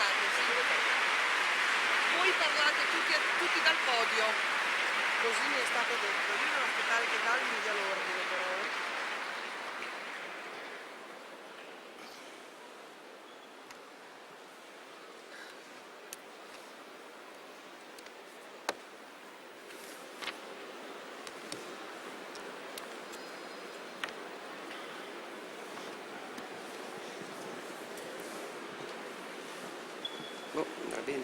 parlate, sì. Voi parlate tutti dal podio. Così mi è stato detto. Io devo aspettare che Dal mi dia l'ordine però. Oh, va bene.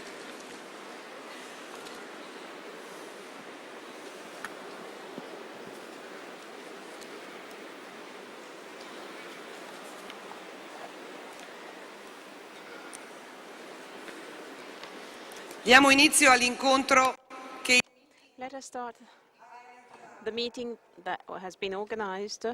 Diamo inizio all'incontro che... Let us start the meeting that has been organized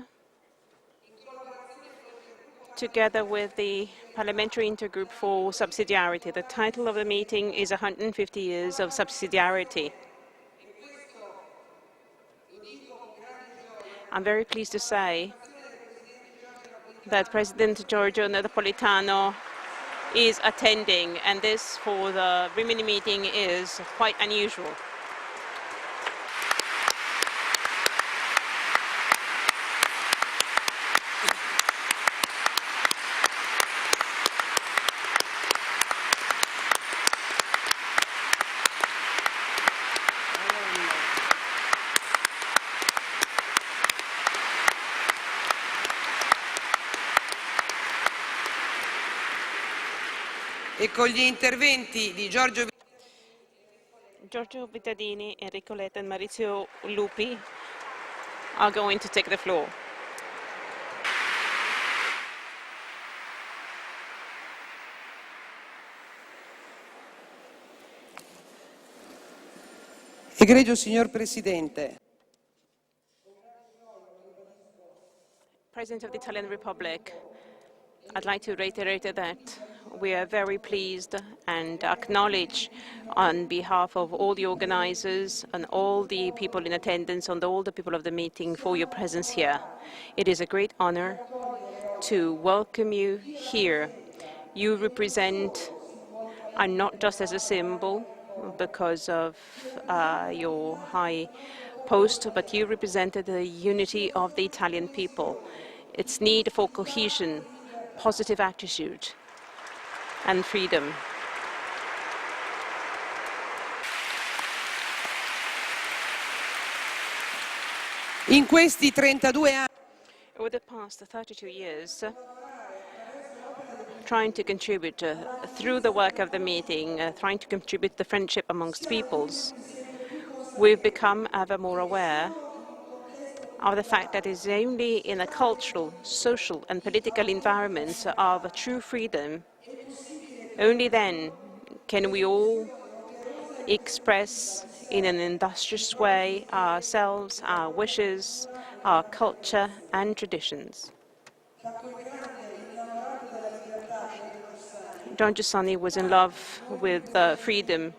together with the Parliamentary Intergroup for Subsidiarity. The title of the meeting is 150 Years of Subsidiarity. I'm very pleased to say that President Giorgio Napolitano is attending, and this for the Rimini meeting is quite unusual. E con gli interventi di Giorgio Vittadini, Enrico, Letta, and Maurizio Lupi are going to take the floor. Egregio signor Presidente, President of the Italian Republic, I'd like to reiterate that we are very pleased and acknowledge on behalf of all the organizers and all the people in attendance and all the people of the meeting for your presence here. It is a great honor to welcome you here. You represent, and not just as a symbol because of your high post, but you represented the unity of the Italian people, its need for cohesion, positive attitude, and freedom. in questi 32 anni Over the past 32 years, trying to contribute through the work of the meeting, trying to contribute the friendship amongst peoples, we've become ever more aware of the fact that it's only in a cultural, social, and political environment of true freedom, only then can we all express in an industrious way ourselves, our wishes, our culture and traditions. Don Giussani was in love with freedom,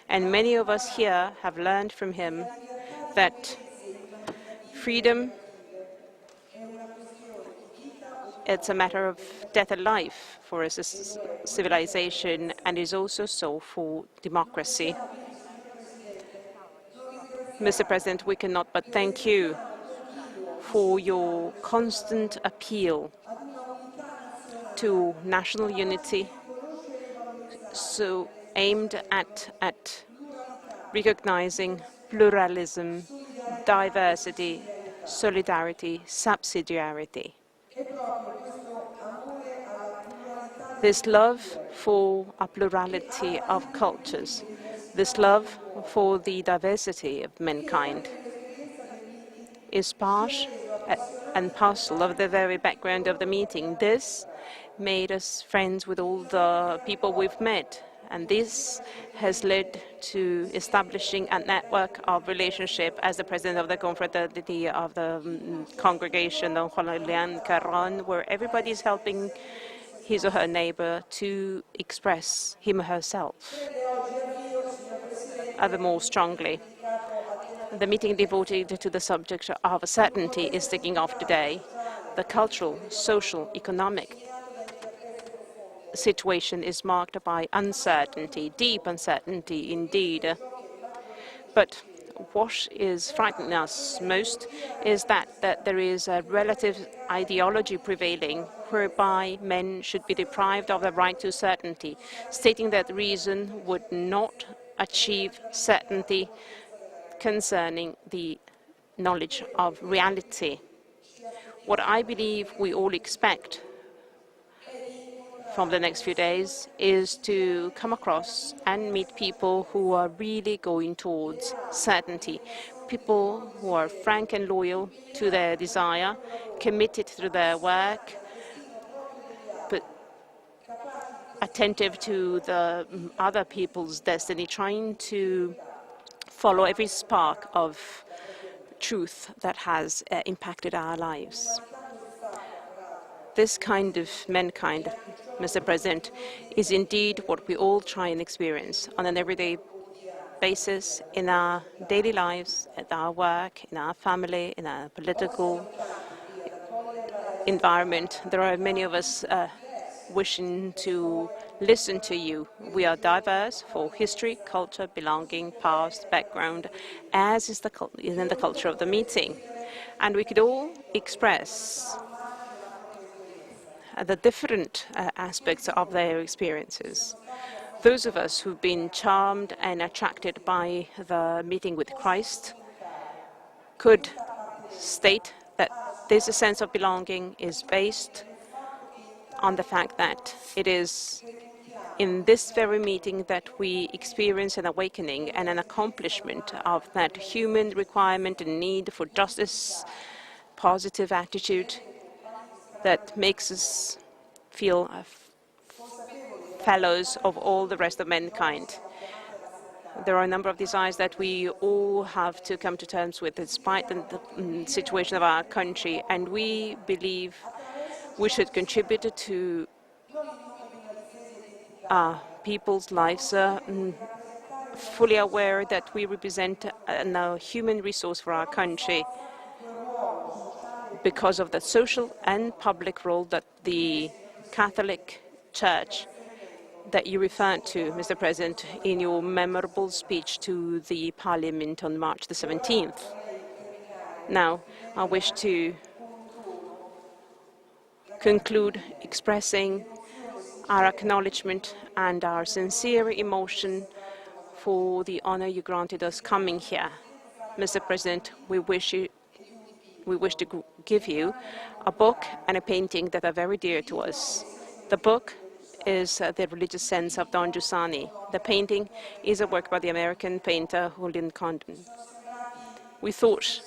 and many of us here have learned from him that freedom, it's a matter of death and life for a civilization, and is also so for democracy. Mr. President, we cannot but thank you for your constant appeal to national unity, so aimed at recognizing pluralism, diversity, solidarity, subsidiarity. This love for a plurality of cultures, this love for the diversity of mankind is part and parcel of the very background of the meeting. This made us friends with all the people we've met, and this has led to establishing a network of relationship as the president of the confraternity of the congregation, Don Juan Carron, where everybody is helping his or her neighbor to express him or herself ever more strongly. The meeting devoted to the subject of certainty is kicking off today. The cultural, social, economic situation is marked by uncertainty, deep uncertainty indeed. But what is frightening us most is that there is a relative ideology prevailing whereby men should be deprived of the right to certainty, stating that reason would not achieve certainty concerning the knowledge of reality. What I believe we all expect from the next few days is to come across and meet people who are really going towards certainty, people who are frank and loyal to their desire, committed to their work, but attentive to the other people's destiny, trying to follow every spark of truth that has impacted our lives. This kind of mankind, Mr. President, is indeed what we all try and experience on an everyday basis in our daily lives, at our work, in our family, in our political environment. There are many of us wishing to listen to you. We are diverse for history, culture, belonging, past, background, as is in the culture of the meeting. And we could all express the different aspects of their experiences. Those of us who've been charmed and attracted by the meeting with Christ could state that this sense of belonging is based on the fact that it is in this very meeting that we experience an awakening and an accomplishment of that human requirement and need for justice, positive attitude that makes us feel fellows of all the rest of mankind. There are a number of desires that we all have to come to terms with despite the situation of our country, and we believe we should contribute to people's lives, fully aware that we represent a human resource for our country because of the social and public role that the Catholic Church that you referred to, Mr. President, in your memorable speech to the Parliament on March the 17th. Now, I wish to conclude expressing our acknowledgement and our sincere emotion for the honor you granted us coming here. Mr. President, we wish to give you a book and a painting that are very dear to us. The book is The Religious Sense of Don Giussani. The painting is a work by the American painter Julian Condon. We thought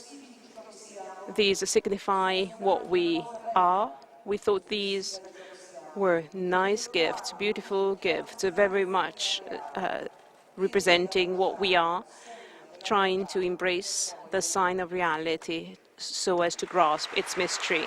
these signify what we are. We thought these were nice gifts, beautiful gifts, very much representing what we are, trying to embrace the sign of reality so as to grasp its mystery.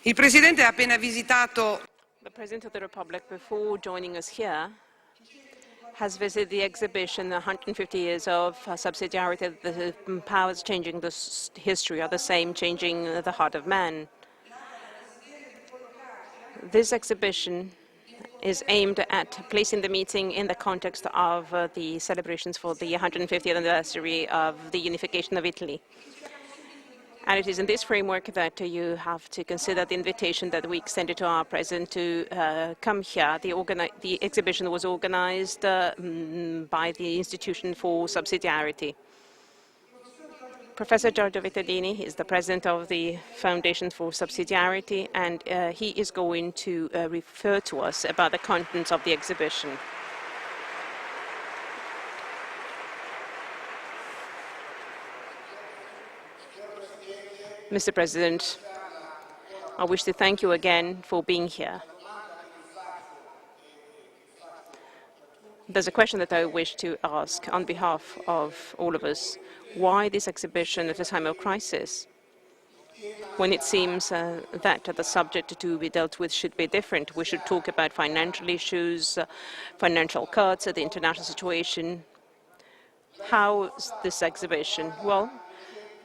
Il Presidente ha appena visitato. The President of the Republic, before joining us here, has visited the exhibition 150 Years of Subsidiarity, the powers changing the history are the same, changing the heart of man. This exhibition is aimed at placing the meeting in the context of the celebrations for the 150th anniversary of the unification of Italy. And it is in this framework that you have to consider the invitation that we extended to our president to come here. The exhibition was organized by the Institution for Subsidiarity. Professor Giorgio Vittadini is the president of the Foundation for Subsidiarity, and he is going to refer to us about the contents of the exhibition. Mr. President, I wish to thank you again for being here. There's a question that I wish to ask on behalf of all of us. Why this exhibition at a time of crisis, when it seems that the subject to be dealt with should be different? We should talk about financial issues, financial cuts, the international situation. How is this exhibition? Well,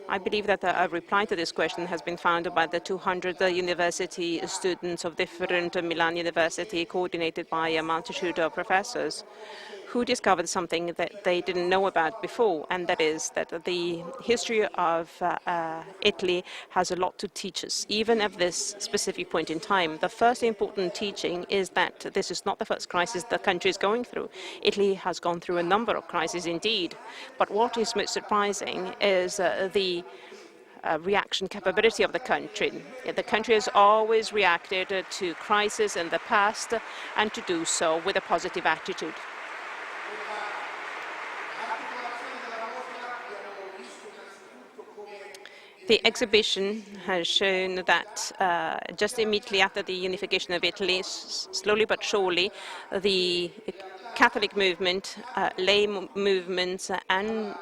I believe that a reply to this question has been found by the 200 university students of different Milan University, coordinated by a multitude of professors, who discovered something that they didn't know about before, and that is that the history of Italy has a lot to teach us, even at this specific point in time. The first important teaching is that this is not the first crisis the country is going through. Italy has gone through a number of crises indeed, but what is most surprising is the reaction capability of the country. The country has always reacted to crisis in the past, and to do so with a positive attitude. The exhibition has shown that just immediately after the unification of Italy, slowly but surely, the Catholic movement, lay movements, and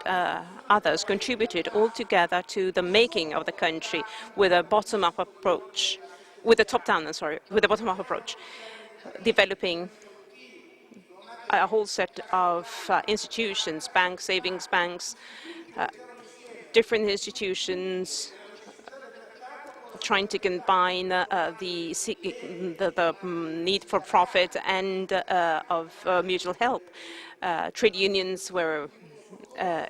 others contributed altogether to the making of the country with a bottom-up approach, with a top-down, with a bottom-up approach, developing a whole set of institutions, banks, savings banks, different institutions, trying to combine the need for profit and of mutual help. Trade unions were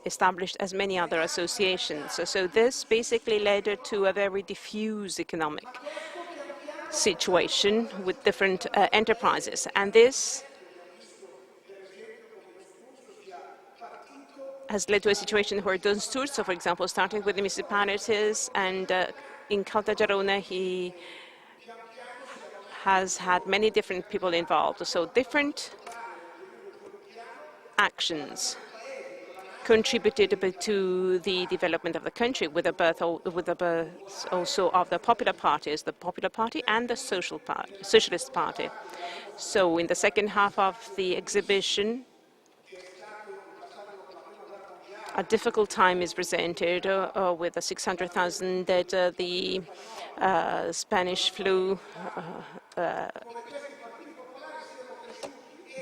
established, as many other associations. So this basically led to a very diffuse economic situation with different enterprises. And this has led to a situation where Don Sturzo, for example, started with the municipalities, and in Caltagirone he has had many different people involved. So different actions contributed to the development of the country, with the birth also of the popular parties, the Popular Party and the Socialist Party. So in the second half of the exhibition, a difficult time is presented with the 600,000 dead, the Spanish flu.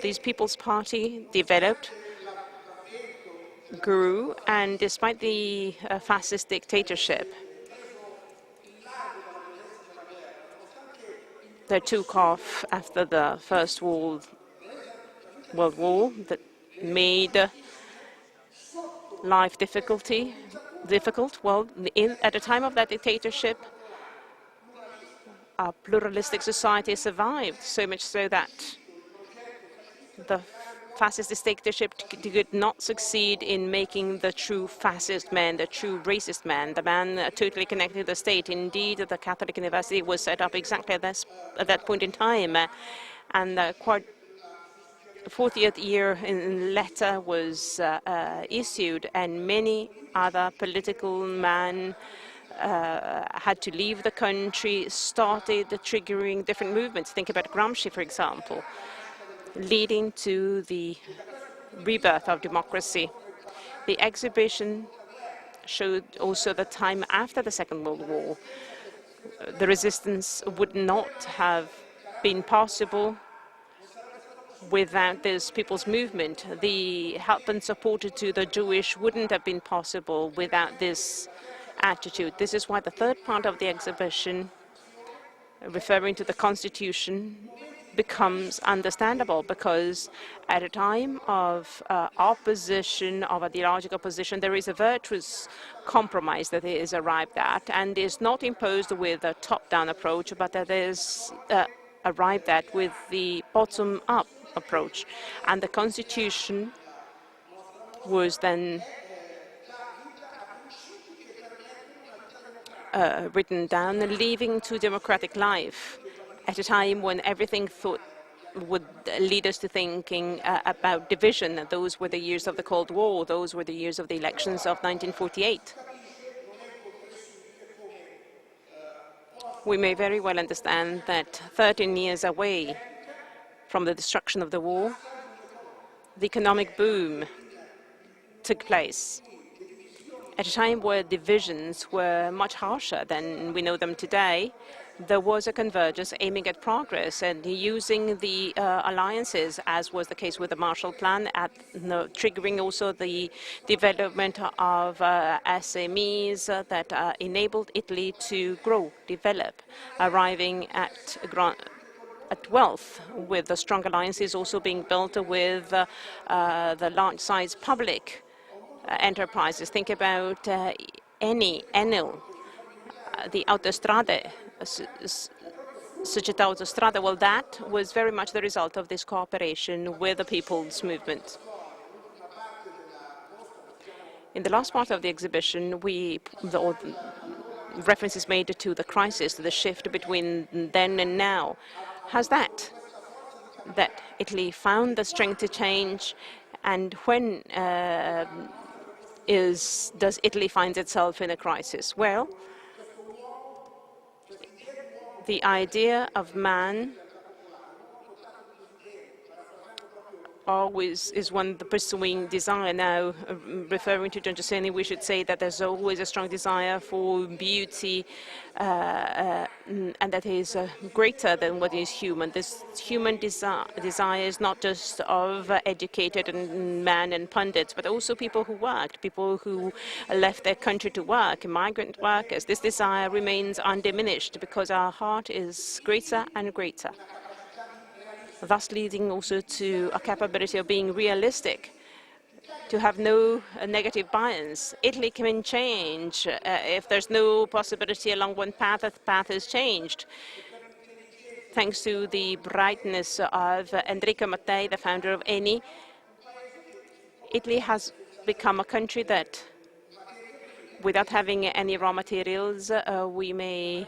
This People's Party developed, grew, and despite the fascist dictatorship that took off after the First World War, that made life difficult. Well, at the time of that dictatorship, a pluralistic society survived, so much so that the fascist dictatorship did not succeed in making the true fascist man, the true racist man, the man totally connected to the state. Indeed, the Catholic University was set up exactly at that point in time, and the 40th year in Letta was issued, and many other political men had to leave the country, started triggering different movements. Think about Gramsci, for example, leading to the rebirth of democracy. The exhibition showed also the time after the Second World War. The resistance would not have been possible without this people's movement. The help and support to the Jewish wouldn't have been possible without this attitude. This is why the third part of the exhibition, referring to the Constitution, becomes understandable, because at a time of opposition, of ideological opposition, there is a virtuous compromise that is arrived at, and is not imposed with a top-down approach, but that is arrived at with the bottom-up approach. And the Constitution was then written down, leaving to democratic life at a time when everything would lead us to thinking about division. Those were the years of the Cold War. Those were the years of the elections of 1948. We may very well understand that 13 years away from the destruction of the war, the economic boom took place at a time where divisions were much harsher than we know them today. There was a convergence aiming at progress and using the alliances, as was the case with the Marshall Plan, triggering also the development of SMEs that enabled Italy to grow, develop, arriving at wealth, with the strong alliances also being built with the large-size public enterprises. Think about Enel, the Autostrade, Società Autostrada. Well, that was very much the result of this cooperation with the people's movement. In the last part of the exhibition, the references made to the crisis, to the shift between then and now. How's that? That Italy found the strength to change, and when does Italy find itself in a crisis? Well, the idea of man always is one the pursuing desire. Now, referring to Giorgio, we should say that there's always a strong desire for beauty, and that is greater than what is human. This human desire is not just of educated men and pundits, but also people who worked, people who left their country to work, migrant workers. This desire remains undiminished because our heart is greater and greater, thus leading also to a capability of being realistic, to have no negative bias. Italy can change. If there's no possibility along one path, that path is changed. Thanks to the brightness of Enrico Mattei, the founder of Eni, Italy has become a country that, without having any raw materials, we may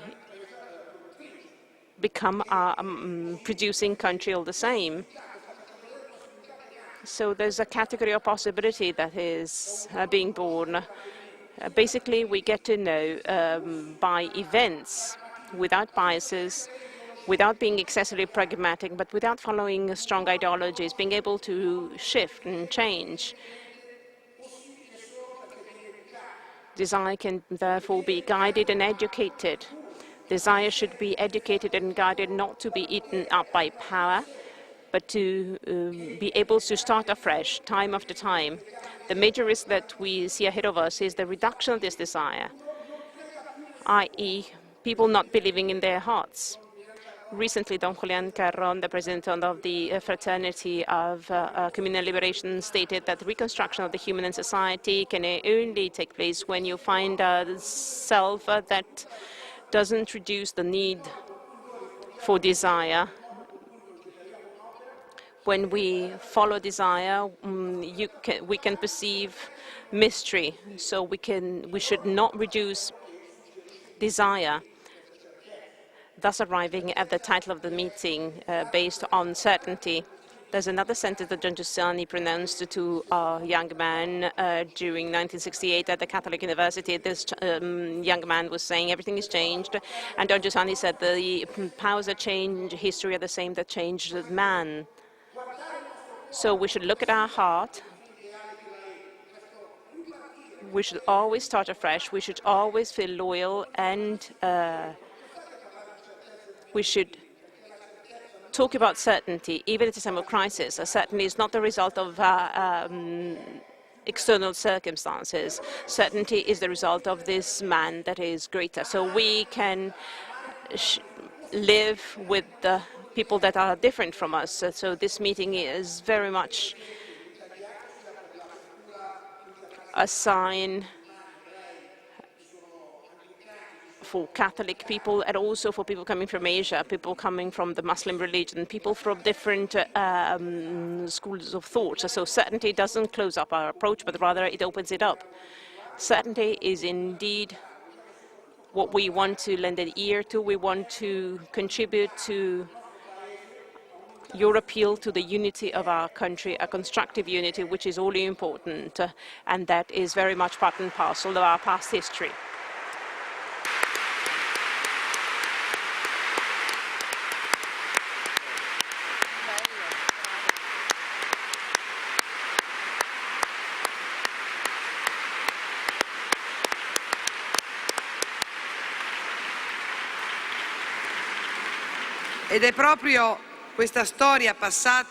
become a producing country all the same. So there's a category of possibility that is being born. Basically, we get to know by events, without biases, without being excessively pragmatic, but without following strong ideologies, being able to shift and change. Desire can therefore be guided and educated. Desire should be educated and guided not to be eaten up by power, but to be able to start afresh, time after time. The major risk that we see ahead of us is the reduction of this desire, i.e. people not believing in their hearts. Recently, Don Julian Carron, the president of the Fraternity of Communal Liberation, stated that the reconstruction of the human and society can only take place when you find a self that doesn't reduce the need for desire. When we follow desire, we can perceive mystery. So we should not reduce desire, thus arriving at the title of the meeting based on certainty. There's another sentence that Giorgio pronounced to a young man during 1968 at the Catholic University. This young man was saying everything is changed, and Giorgio said the powers that change history are the same that changed man. So we should look at our heart. We should always start afresh. We should always feel loyal, and we should talk about certainty, even at a time of crisis. Certainty is not the result of external circumstances. Certainty is the result of this man that is greater. So we can live with the people that are different from us. So this meeting is very much a sign for Catholic people and also for people coming from Asia, people coming from the Muslim religion, people from different schools of thought. So certainty doesn't close up our approach, but rather it opens it up. Certainty is indeed what we want to lend an ear to. We want to contribute to your appeal to the unity of our country, a constructive unity, which is all important, and that is very much part and parcel of our past history. Ed è proprio questa storia passata.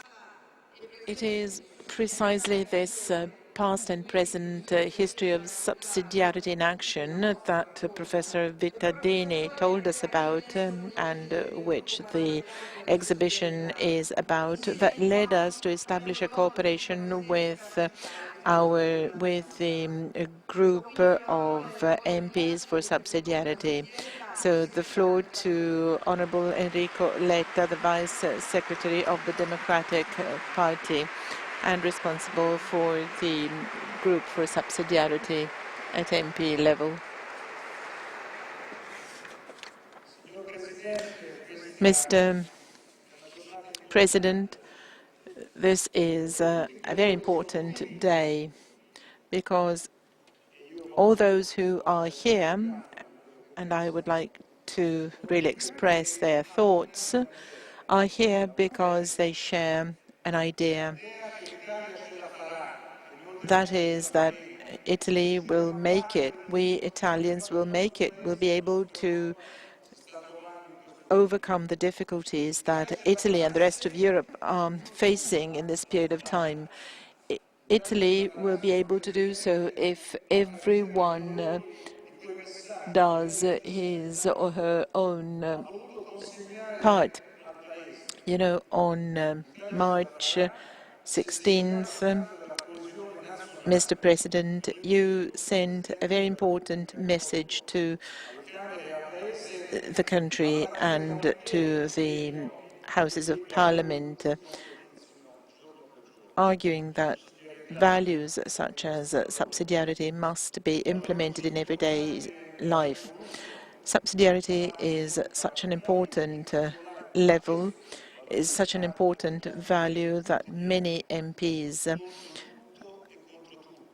It is precisely this past and present history of subsidiarity in action that Professor Vittadini told us about and which the exhibition is about, that led us to establish a cooperation with the group of MPs for subsidiarity. So the floor to Honorable Enrico Letta, the Vice Secretary of the Democratic Party and responsible for the group for subsidiarity at MP level. Mr. President, this is a very important day because all those who are here, and I would like to really express their thoughts, are here because they share an idea. That is that Italy will make it. We Italians will make it. We'll be able to overcome the difficulties that Italy and the rest of Europe are facing in this period of time. Italy will be able to do so if everyone does his or her own part. You know, on March 16th, Mr. President, you sent a very important message to the country and to the Houses of Parliament, arguing that values such as subsidiarity must be implemented in everyday life. Subsidiarity is such an important level, is such an important value that many MPs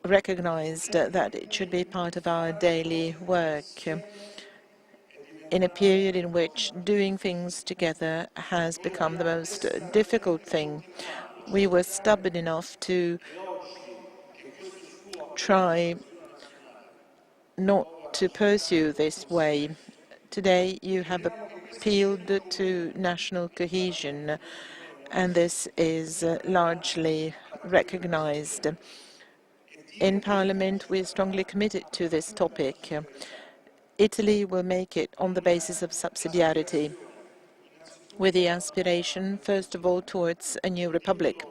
recognized that it should be part of our daily work in a period in which doing things together has become the most difficult thing. We were stubborn enough to try not to pursue this way. Today you have appealed to national cohesion, and this is largely recognized. In Parliament, we are strongly committed to this topic. Italy will make it on the basis of subsidiarity, with the aspiration, first of all, towards a new republic.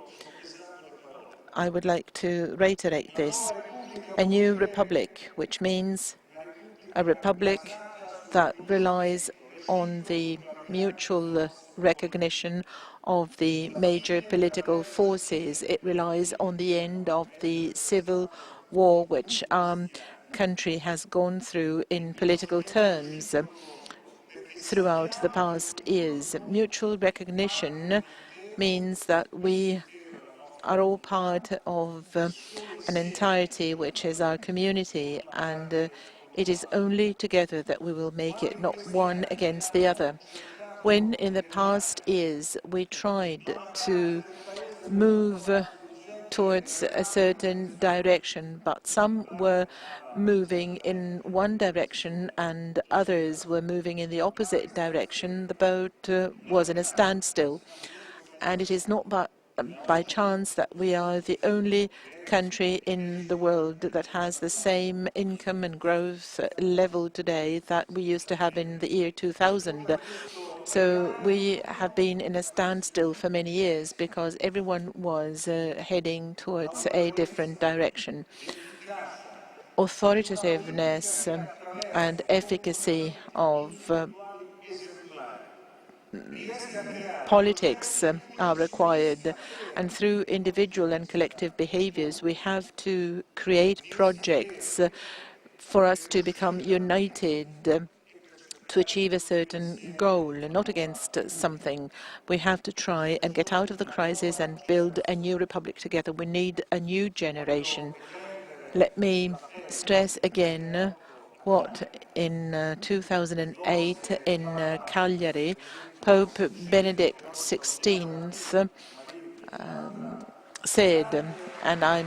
I would like to reiterate this. A new republic, which means a republic that relies on the mutual recognition of the major political forces. It relies on the end of the civil war which our country has gone through in political terms throughout the past years. Mutual recognition means that we are all part of an entirety which is our community, and it is only together that we will make it, not one against the other. When in the past years we tried to move towards a certain direction, but some were moving in one direction and others were moving in the opposite direction, the boat was in a standstill. And it is not by chance that we are the only country in the world that has the same income and growth level today that we used to have in the year 2000. So we have been in a standstill for many years because everyone was heading towards a different direction. Authoritativeness and efficacy of politics are required, and through individual and collective behaviors we have to create projects for us to become united to achieve a certain goal, not against something. We have to try and get out of the crisis and build a new republic together. We need a new generation. Let me stress again what in 2008 in Cagliari, Pope Benedict XVI said, and I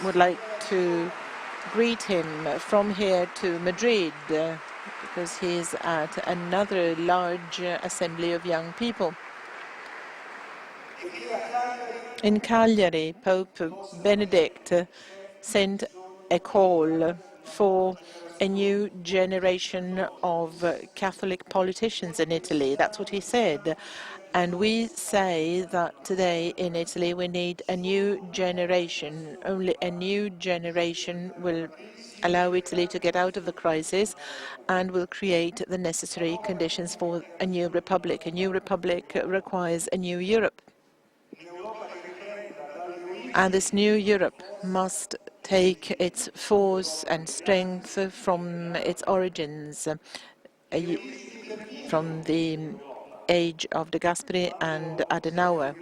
would like to greet him from here to Madrid because he is at another large assembly of young people. In Cagliari, Pope Benedict sent a call for a new generation of Catholic politicians in Italy. That's what he said. And we say that today in Italy we need a new generation. Only a new generation will allow Italy to get out of the crisis and will create the necessary conditions for a new republic. A new republic requires a new Europe. And this new Europe must take its force and strength from its origins, from the age of De Gasperi and Adenauer.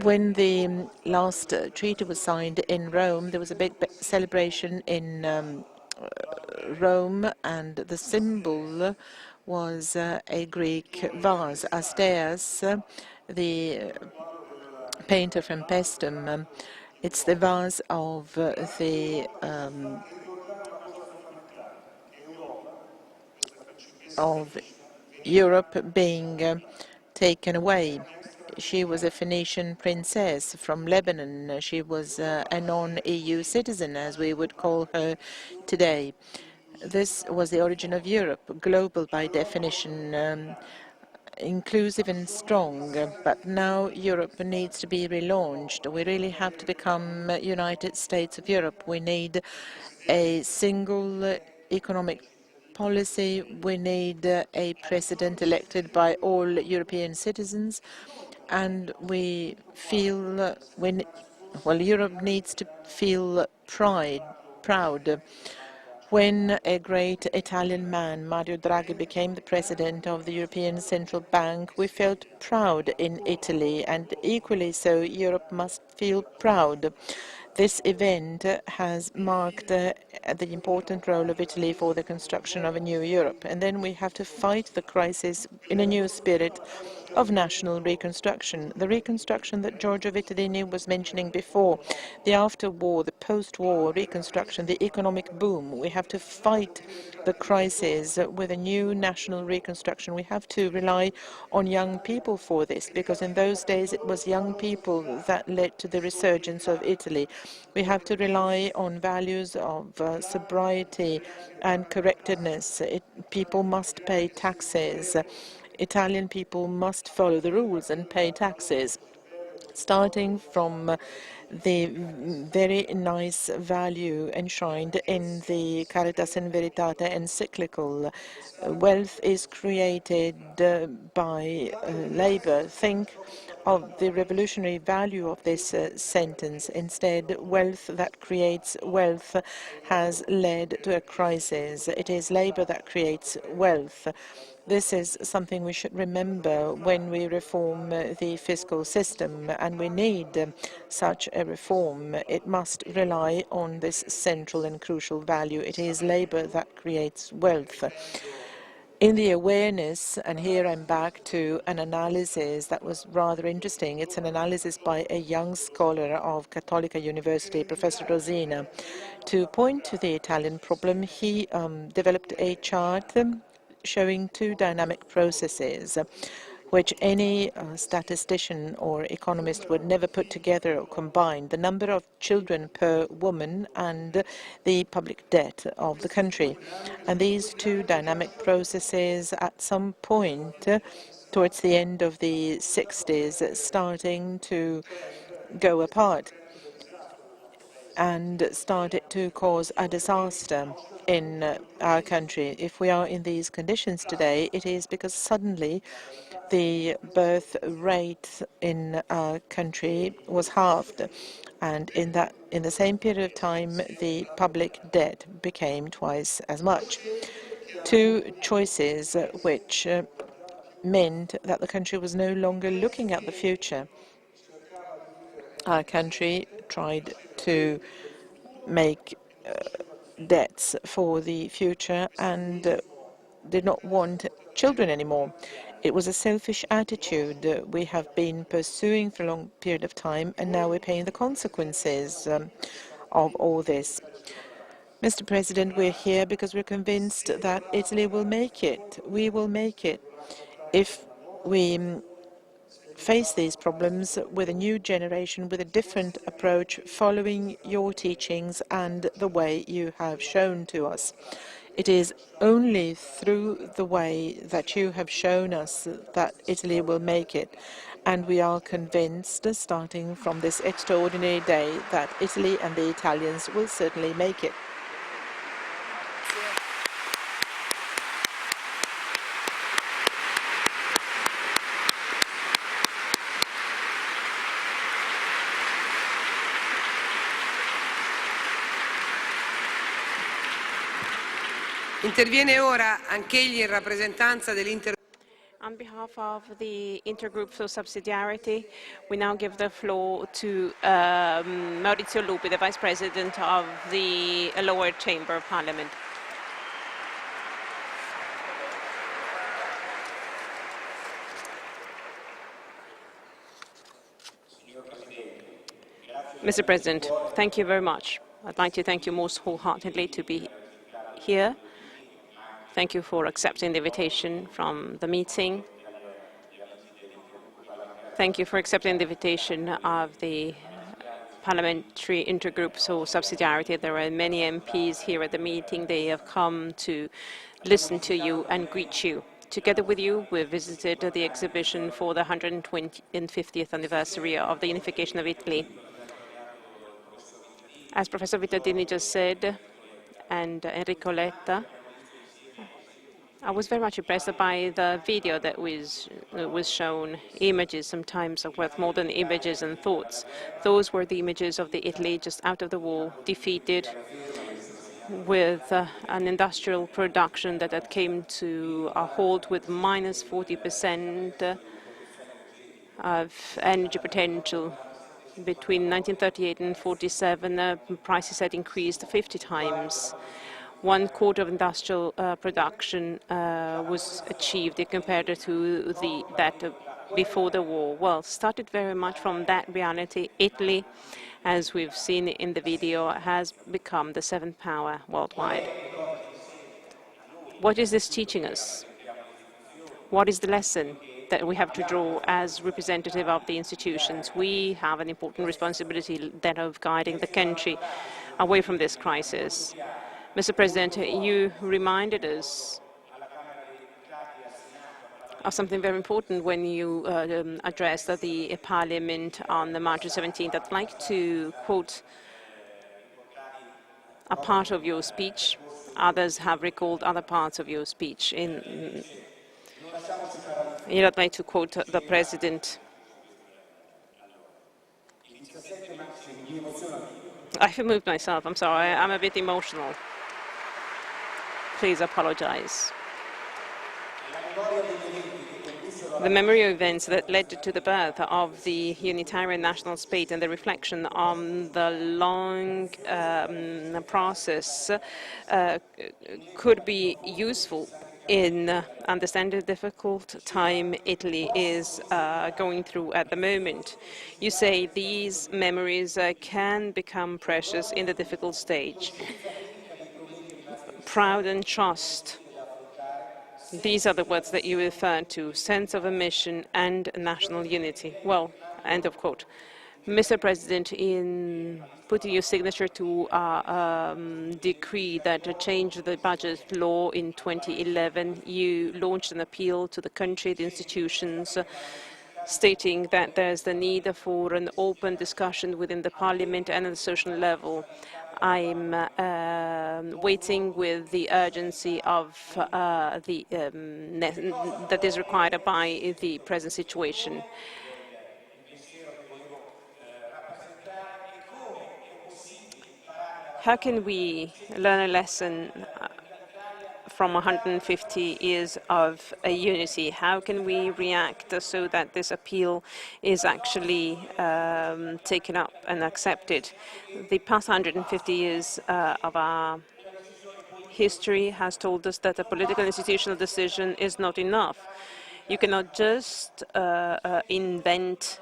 When the last treaty was signed in Rome, there was a big celebration in Rome, and the symbol was a Greek vase. Asteas, the painter from Paestum, it's the vase of Europe being taken away. She was a Phoenician princess from Lebanon. She was a non-EU citizen, as we would call her today. This was the origin of Europe, global by definition, inclusive and strong, but now Europe needs to be relaunched. We really have to become United States of Europe. We need a single economic policy. We need a president elected by all European citizens, and we feel Europe needs to feel proud. When a great Italian man, Mario Draghi, became the president of the European Central Bank, we felt proud in Italy, and equally so, Europe must feel proud. This event has marked the important role of Italy for the construction of a new Europe. And then we have to fight the crisis in a new spirit of national reconstruction, the reconstruction that Giorgio Vittadini was mentioning before, the after-war, the post-war reconstruction, the economic boom. We have to fight the crisis with a new national reconstruction. We have to rely on young people for this, because in those days it was young people that led to the resurgence of Italy. We have to rely on values of sobriety and correctness. People must pay taxes. Italian people must follow the rules and pay taxes, starting from the very nice value enshrined in the Caritas in Veritate encyclical. Wealth is created by labor. Think of the revolutionary value of this sentence. Instead, wealth that creates wealth has led to a crisis. It is labor that creates wealth. This is something we should remember when we reform the fiscal system, and we need such a reform. It must rely on this central and crucial value. It is labor that creates wealth. In the awareness, and here I'm back to an analysis that was rather interesting. It's an analysis by a young scholar of Cattolica University, Professor Rosina. To point to the Italian problem, he developed a chart showing two dynamic processes. which any statistician or economist would never put together or combine: the number of children per woman and the public debt of the country. And these two dynamic processes, at some point towards the end of the 60s, starting to go apart and started to cause a disaster in our country. If we are in these conditions today, it is because suddenly the birth rate in our country was halved, and in the same period of time, the public debt became twice as much. Two choices which meant that the country was no longer looking at the future. Our country tried to make debts for the future and did not want children anymore. It was a selfish attitude we have been pursuing for a long period of time, and now we're paying the consequences of all this. Mr. President, we're here because we're convinced that Italy will make it. We will make it if we face these problems with a new generation, with a different approach, following your teachings and the way you have shown to us. It is only through the way that you have shown us that Italy will make it. And we are convinced, starting from this extraordinary day, that Italy and the Italians will certainly make it. Interviene ora anch'egli in rappresentanza dell'Intergruppo. On behalf of the Intergroup for Subsidiarity, we now give the floor to Maurizio Lupi, the Vice President of the Lower Chamber of Parliament. Mr. President, thank you very much. I'd like to thank you most wholeheartedly to be here. Thank you for accepting the invitation from the meeting. Thank you for accepting the invitation of the Parliamentary Intergroup for Subsidiarity. There are many MPs here at the meeting. They have come to listen to you and greet you. Together with you, we visited the exhibition for the 150th anniversary of the unification of Italy. As Professor Vittadini just said, and Enrico Letta, I was very much impressed by the video that was shown. Images sometimes are worth more than images and thoughts. Those were the images of the Italy just out of the war, defeated, with an industrial production that had came to a halt with minus 40% of energy potential. Between 1938 and 47, prices had increased 50 times. 1/4 of industrial production was achieved compared to that before the war. Well, started very much from that reality. Italy, as we've seen in the video, has become the seventh power worldwide. What is this teaching us? What is the lesson that we have to draw as representative of the institutions? We have an important responsibility, that of guiding the country away from this crisis. Mr. President, you reminded us of something very important when you addressed the Parliament on March 17th. I'd like to quote a part of your speech. Others have recalled other parts of your speech. I'd like to quote the President. I've moved myself. I'm sorry. I'm a bit emotional. Please apologize. The memory of events that led to the birth of the unitarian national state and the reflection on the long process could be useful in understanding the difficult time Italy is going through at the moment. You say these memories can become precious in the difficult stage. Proud and trust These are the words that you referred to, sense of a mission and national unity. Well, end of quote. Mr. President, in putting your signature to a decree that changed the budget law in 2011, you launched an appeal to the country, the institutions, stating that there's the need for an open discussion within the parliament and at the social level. I'm waiting with the urgency of that is required by the present situation. How can we learn a lesson from 150 years of unity? How can we react so that this appeal is actually taken up and accepted? The past 150 years of our history has told us that a political institutional decision is not enough. You cannot just invent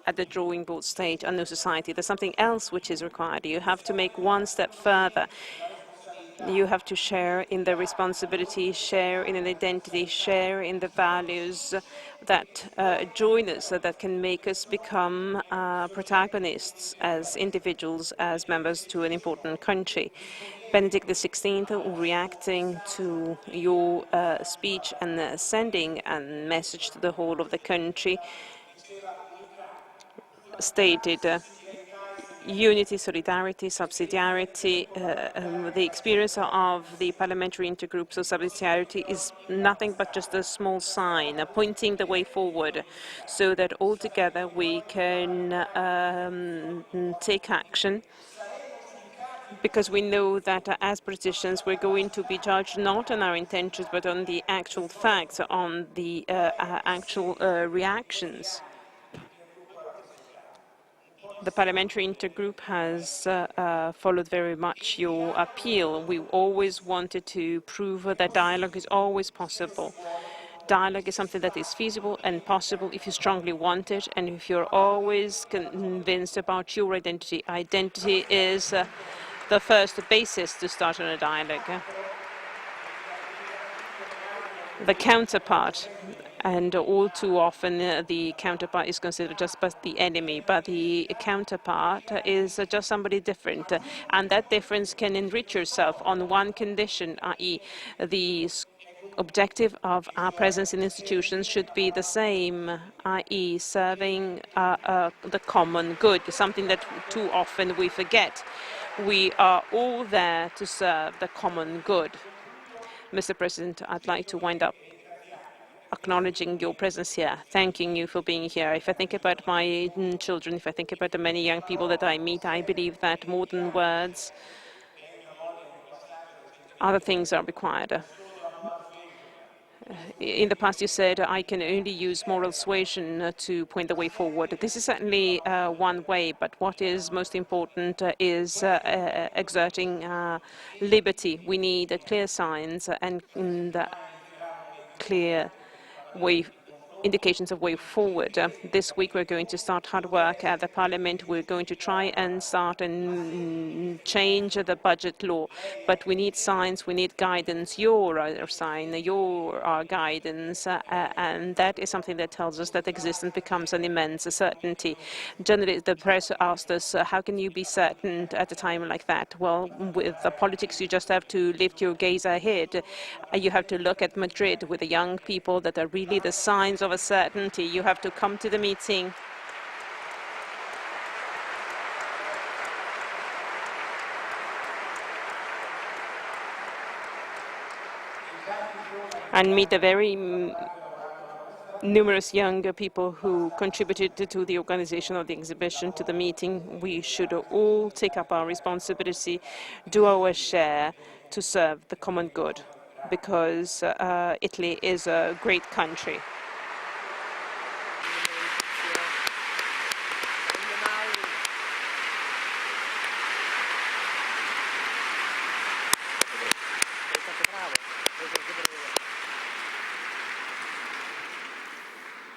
at the drawing board stage a new society. There's something else which is required. You have to make one step further. You have to share in the responsibility, share in an identity, share in the values that join us, that can make us become protagonists as individuals, as members to an important country. Benedict XVI, reacting to your speech and sending a message to the whole of the country, stated unity, solidarity, subsidiarity. The experience of the Parliamentary Intergroup of Subsidiarity is nothing but just a small sign, pointing the way forward, so that all together we can take action, because we know that as politicians we're going to be judged not on our intentions but on the actual facts, on the actual reactions. The Parliamentary Intergroup has followed very much your appeal. We always wanted to prove that dialogue is always possible. Dialogue is something that is feasible and possible if you strongly want it and if you're always convinced about your identity. Identity is the first basis to start on a dialogue. The counterpart, and all too often the counterpart is considered just as the enemy, but the counterpart is just somebody different, and that difference can enrich yourself on one condition, i.e. the objective of our presence in institutions should be the same, i.e. serving the common good, something that too often we forget. We are all there to serve the common good. Mr. President, I'd like to wind up acknowledging your presence here, thanking you for being here. If I think about my children, if I think about the many young people that I meet, I believe that more than words, other things are required. In the past, you said, I can only use moral suasion to point the way forward. This is certainly one way, but what is most important is exerting liberty. We need clear signs and clear indications of way forward. This week we're going to start hard work at the Parliament. We're going to try and start and change the budget law. But we need signs, we need guidance. You're our sign, you're our guidance, and that is something that tells us that existence becomes an immense certainty. Generally, the press asked us, how can you be certain at a time like that? Well, with the politics, you just have to lift your gaze ahead. You have to look at Madrid with the young people that are really the signs of a certainty. You have to come to the meeting. And meet the very numerous young people who contributed to the organization of the exhibition, to the meeting. We should all take up our responsibility, do our share to serve the common good, because Italy is a great country.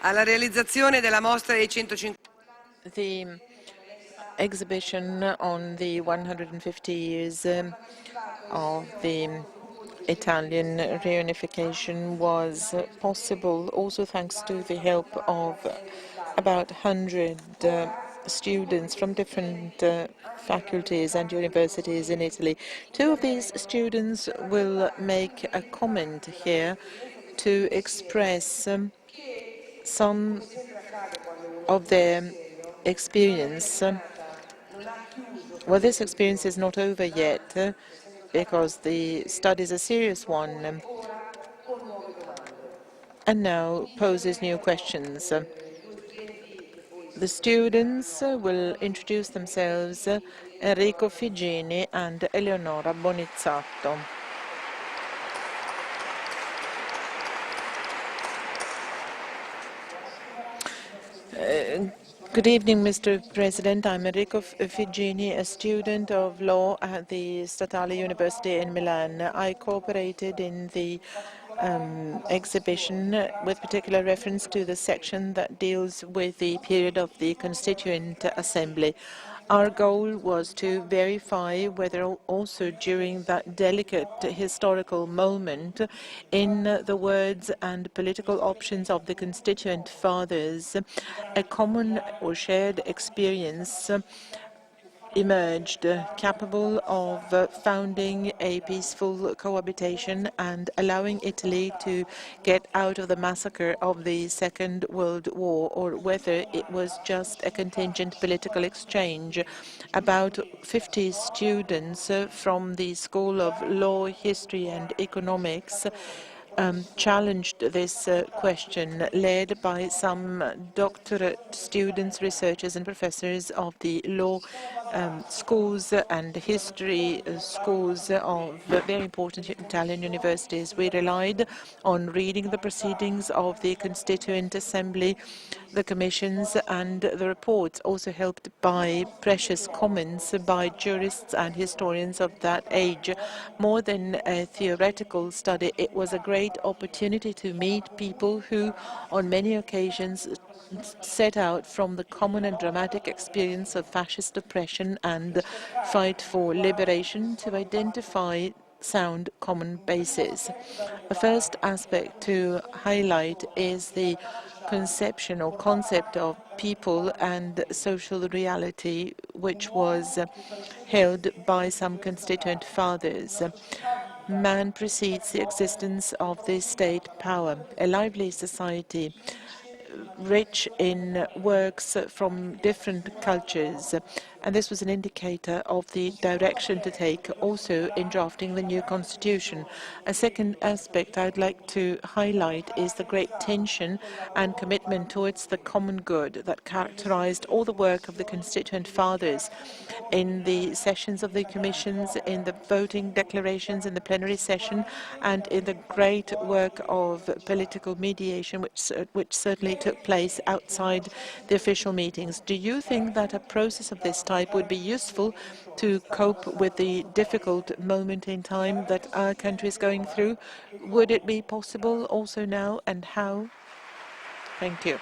Alla realizzazione della mostra dei 150. The exhibition on the 150 years of the Italian reunification was possible also thanks to the help of about 100 students from different faculties and universities in Italy. Two of these students will make a comment here to express some of their experience. Well, this experience is not over yet because the study is a serious one and now poses new questions. The students will introduce themselves, Enrico Figini and Eleonora Bonizzato. Good evening, Mr. President. I'm Enrico Figini, a student of law at the Statale University in Milan. I cooperated in the exhibition with particular reference to the section that deals with the period of the Constituent Assembly. Our goal was to verify whether also during that delicate historical moment, in the words and political options of the Constituent Fathers, a common or shared experience emerged, capable of founding a peaceful cohabitation and allowing Italy to get out of the massacre of the Second World War, or whether it was just a contingent political exchange. About 50 students from the School of Law, History and Economics challenged this question, led by some doctorate students, researchers and professors of the law schools and history schools of very important Italian universities. We relied on reading the proceedings of the Constituent Assembly, the commissions and the reports, also helped by precious comments by jurists and historians of that age. More than a theoretical study, it was a great opportunity to meet people who, on many occasions, set out from the common and dramatic experience of fascist oppression and fight for liberation to identify sound common bases. The first aspect to highlight is the conception or concept of people and social reality, which was held by some constituent fathers. Man precedes the existence of the state power. A lively society rich in works from different cultures, and this was an indicator of the direction to take also in drafting the new constitution. A second aspect I'd like to highlight is the great tension and commitment towards the common good that characterized all the work of the Constituent Fathers in the sessions of the commissions, in the voting declarations, in the plenary session, and in the great work of political mediation, which certainly took place outside the official meetings. Do you think that a process of this type would be useful to cope with the difficult moment in time that our country is going through? Would it be possible also now, and how? Thank you.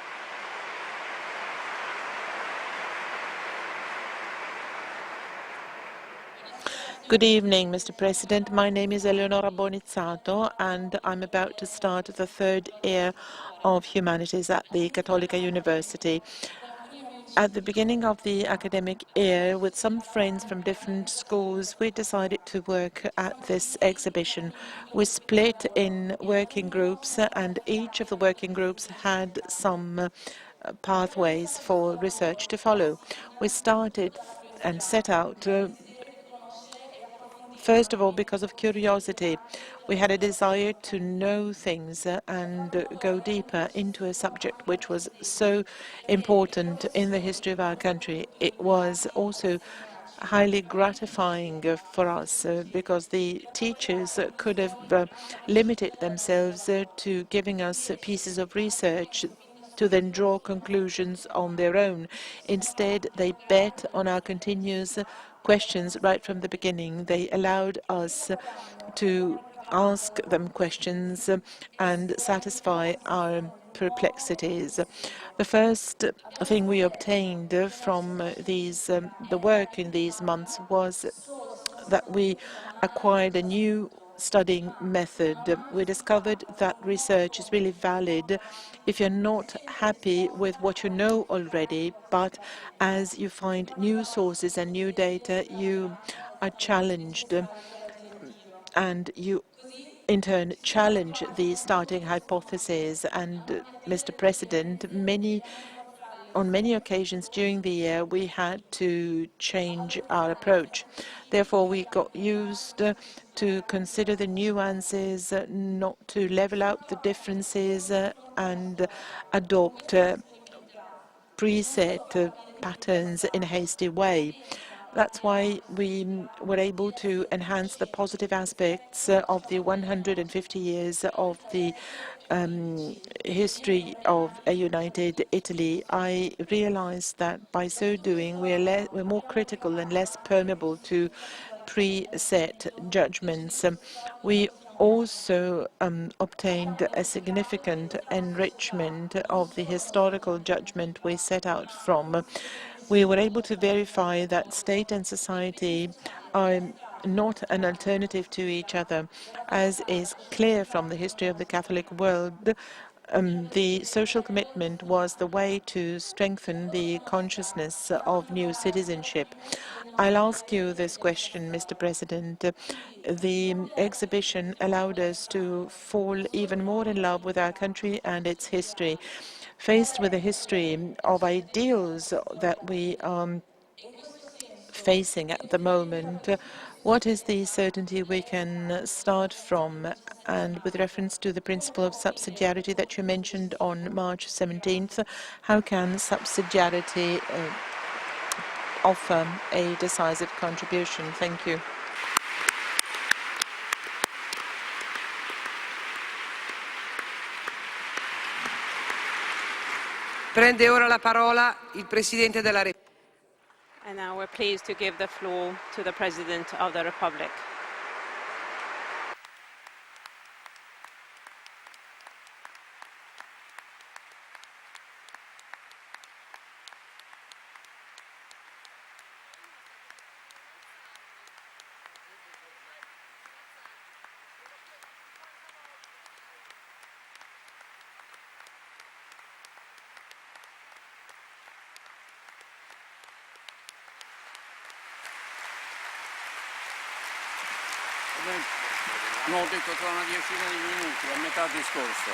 Good evening, Mr. President. My name is Eleonora Bonizzato, and I'm about to start the third year of humanities at the Cattolica University. At the beginning of the academic year, with some friends from different schools, we decided to work at this exhibition. We split in working groups, and each of the working groups had some pathways for research to follow. We started and set out first of all, because of curiosity. We had a desire to know things and go deeper into a subject which was so important in the history of our country. It was also highly gratifying for us because the teachers could have limited themselves to giving us pieces of research to then draw conclusions on their own. Instead, they bet on our continuous questions right from the beginning. They allowed us to ask them questions and satisfy our perplexities. The first thing we obtained from the work in these months was that we acquired a new studying method. We discovered that research is really valid if you're not happy with what you know already, but as you find new sources and new data, you are challenged and you in turn challenge the starting hypotheses. And Mr. President, on many occasions during the year, we had to change our approach. Therefore, we got used to consider the nuances, not to level out the differences, and adopt preset patterns in a hasty way. That's why we were able to enhance the positive aspects of the 150 years of the history of a united Italy. I realized that by so doing, we're more critical and less permeable to preset judgments. We also obtained a significant enrichment of the historical judgment we set out from. We were able to verify that state and society are not an alternative to each other. As is clear from the history of the Catholic world, the social commitment was the way to strengthen the consciousness of new citizenship. I'll ask you this question, Mr. President. The exhibition allowed us to fall even more in love with our country and its history. Faced with a history of ideals that we are facing at the moment, what is the certainty we can start from? And with reference to the principle of subsidiarity that you mentioned on March 17th, how can subsidiarity offer a decisive contribution? Thank you. Prende ora la parola il Presidente della Repubblica. And now we're pleased to give the floor to the President of the Republic. No, ho detto tra una decina di minuti, a metà discorso.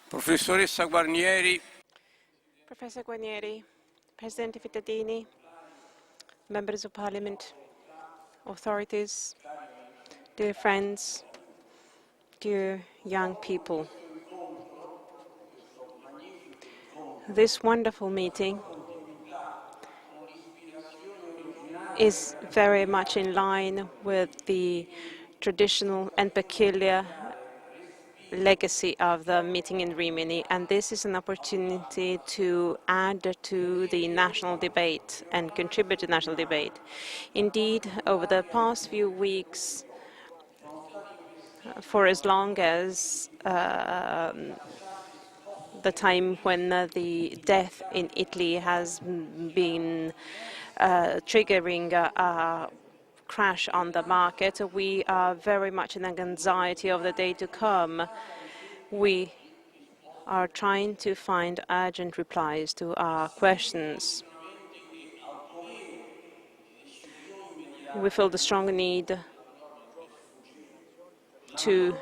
Professoressa Guarnieri. Professor Guarnieri, President Vittadini, members of Parliament, authorities, dear friends, dear young people. This wonderful meeting is very much in line with the traditional and peculiar legacy of the meeting in Rimini, and this is an opportunity to add to the national debate and contribute to national debate. Indeed, over the past few weeks, for as long as the time when the death in Italy has been triggering a crash on the market, we are very much in anxiety of the day to come. We are trying to find urgent replies to our questions. We feel the strong need to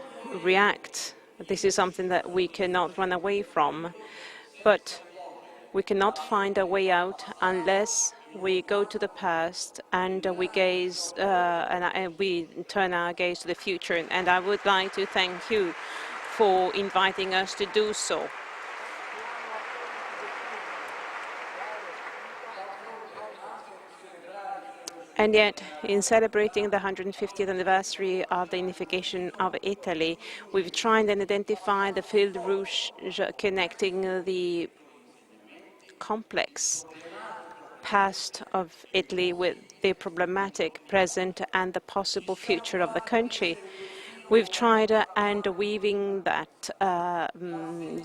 react. This is something that we cannot run away from, but we cannot find a way out unless we go to the past and we gaze and we turn our gaze to the future. And I would like to thank you for inviting us to do so. And yet, in celebrating the 150th anniversary of the unification of Italy, we've tried and identified the fil rouge connecting the complex past of Italy with the problematic present and the possible future of the country. We've tried and weaving that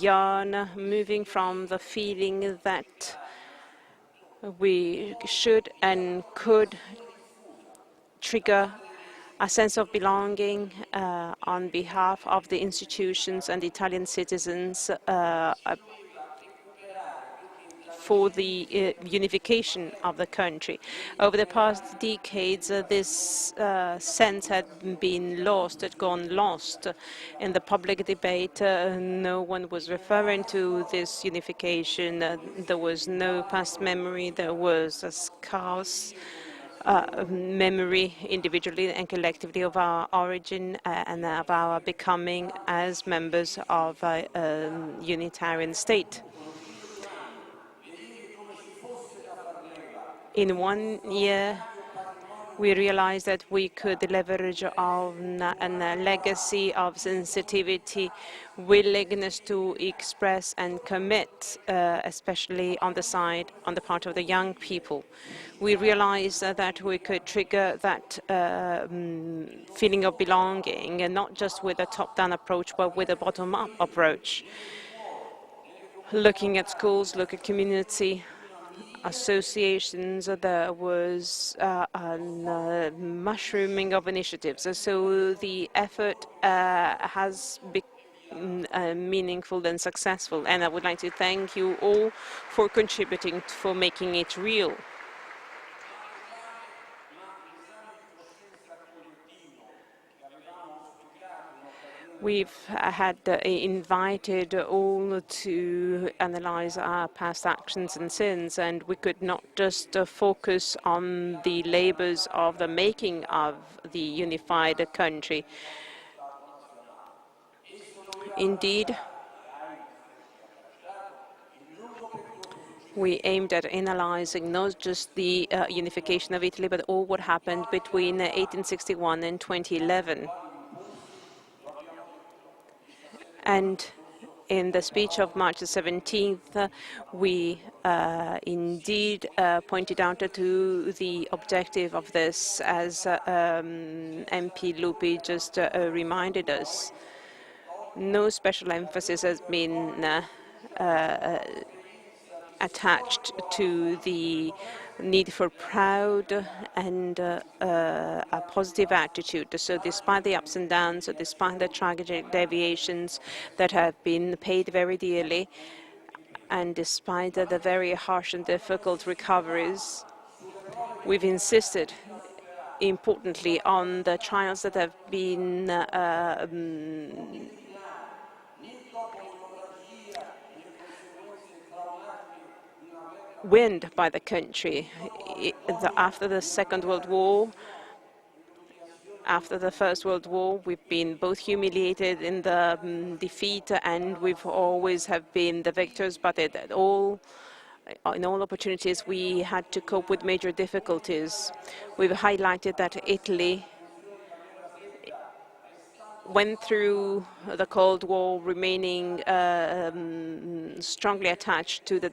yarn, moving from the feeling that we should and could trigger a sense of belonging on behalf of the institutions and Italian citizens for the unification of the country. Over the past decades, this sense had been lost, had gone lost in the public debate. No one was referring to this unification. There was no past memory. There was a scarce memory individually and collectively of our origin and of our becoming as members of a unitarian state. In 1 year, we realized that we could leverage on a legacy of sensitivity, willingness to express and commit, especially on the part of the young people. We realized that we could trigger that feeling of belonging, and not just with a top-down approach, but with a bottom-up approach. Looking at schools, look at community, associations, there was a mushrooming of initiatives. So the effort has been meaningful and successful. And I would like to thank you all for contributing, for making it real. We've had invited all to analyze our past actions and sins, and we could not just focus on the labors of the making of the unified country. Indeed, we aimed at analyzing not just the unification of Italy, but all what happened between 1861 and 2011. And in the speech of March 17th, we indeed pointed out to the objective of this, as MP Lupi just reminded us. No special emphasis has been attached to the need for proud and a positive attitude. So despite the ups and downs, despite the tragic deviations that have been paid very dearly, and despite the very harsh and difficult recoveries, we've insisted importantly on the trials that have been won by the country. After the Second World War, after the First World War, we've been both humiliated in the defeat, and we've always have been the victors, but in all opportunities we had to cope with major difficulties. We've highlighted that Italy went through the Cold War remaining strongly attached to the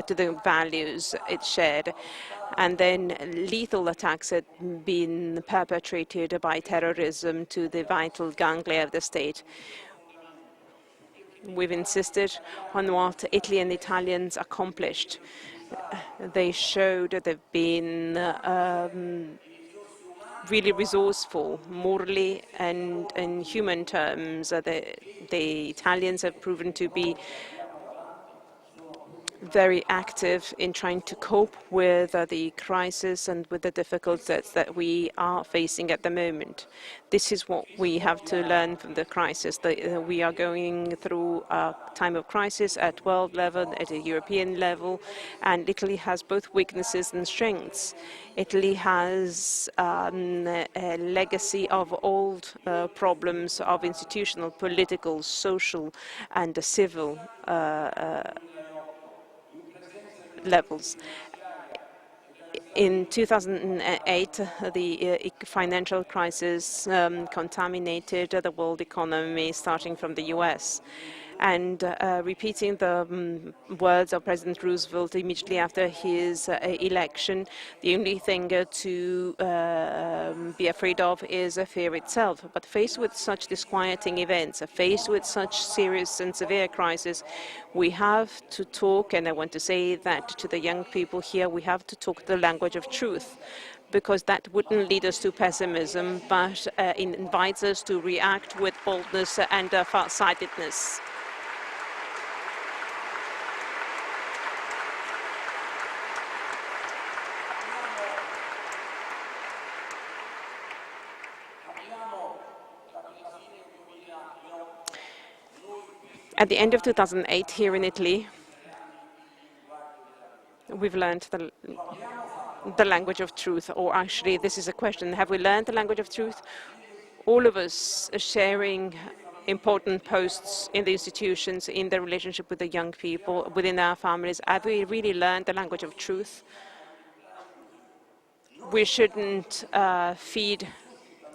to the values it shared, and then lethal attacks had been perpetrated by terrorism to the vital ganglia of the state. We've insisted on what Italy and Italians accomplished. They showed that they've been really resourceful, morally and in human terms. The Italians have proven to be very active in trying to cope with the crisis and with the difficulties that we are facing at the moment. This is what we have to learn from the crisis. We are going through a time of crisis at world level, at a European level, and Italy has both weaknesses and strengths. Italy has a legacy of old problems of institutional, political, social, and civil levels. In 2008, the financial crisis contaminated the world economy, starting from the US. and repeating the words of President Roosevelt immediately after his election, the only thing to be afraid of is fear itself. But faced with such disquieting events, faced with such serious and severe crisis, we have to talk, and I want to say that to the young people here, we have to talk the language of truth, because that wouldn't lead us to pessimism, but it invites us to react with boldness and farsightedness. At the end of 2008, here in Italy, we've learned the language of truth, or actually, this is a question: have we learned the language of truth? All of us are sharing important posts in the institutions, in the relationship with the young people, within our families. Have we really learned the language of truth? We shouldn't feed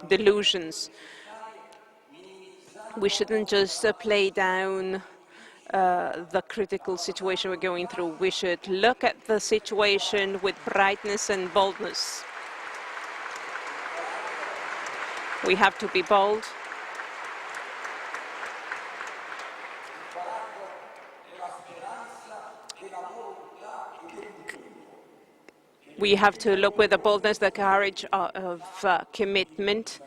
delusions. We shouldn't just play down the critical situation we're going through. We should look at the situation with brightness and boldness. We have to be bold. We have to look with the boldness, the courage of commitment,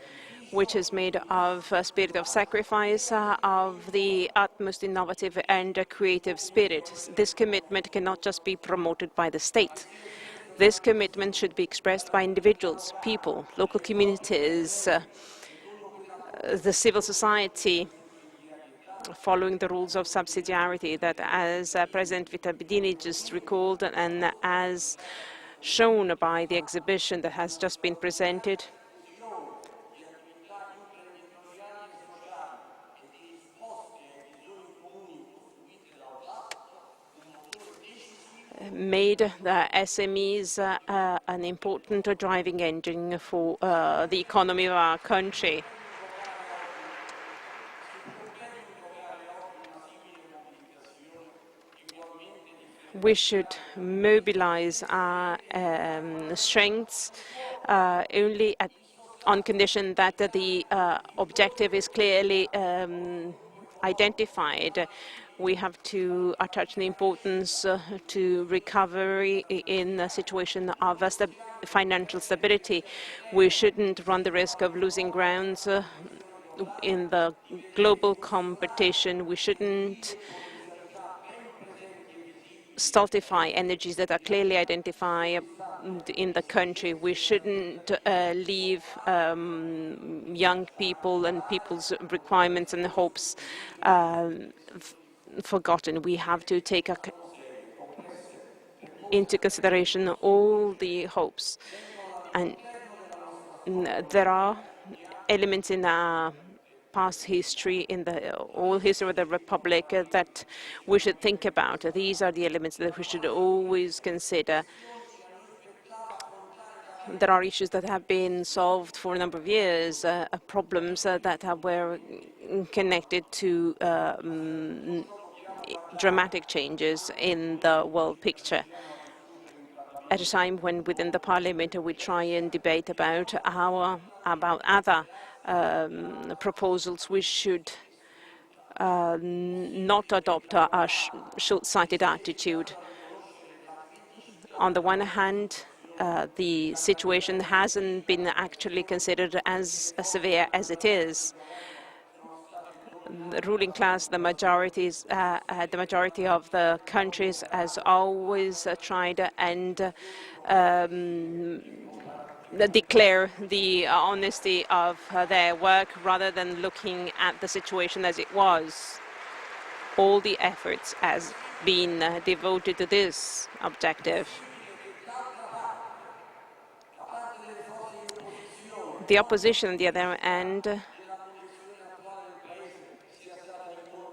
which is made of a spirit of sacrifice, of the utmost innovative and creative spirit. This commitment cannot just be promoted by the state. This commitment should be expressed by individuals, people, local communities, the civil society, following the rules of subsidiarity that, as President Vittadini just recalled, and as shown by the exhibition that has just been presented, made the SMEs an important driving engine for the economy of our country. We should mobilize our strengths only on condition that the objective is clearly identified. We have to attach the importance to recovery in a situation of financial stability. We shouldn't run the risk of losing grounds in the global competition. We shouldn't stultify energies that are clearly identified in the country. We shouldn't leave young people and people's requirements and hopes forgotten. We have to take into consideration all the hopes. And there are elements in our past history, in the whole history of the Republic, that we should think about. These are the elements that we should always consider. There are issues that have been solved for a number of years, problems that were connected to dramatic changes in the world picture. At a time when within the Parliament we try and debate about other proposals, we should not adopt a short-sighted attitude. On the one hand, the situation hasn't been actually considered as severe as it is. The ruling class, the majority of the countries has always tried and declare the honesty of their work rather than looking at the situation as it was. All the efforts has been devoted to this objective. The opposition, on the other hand,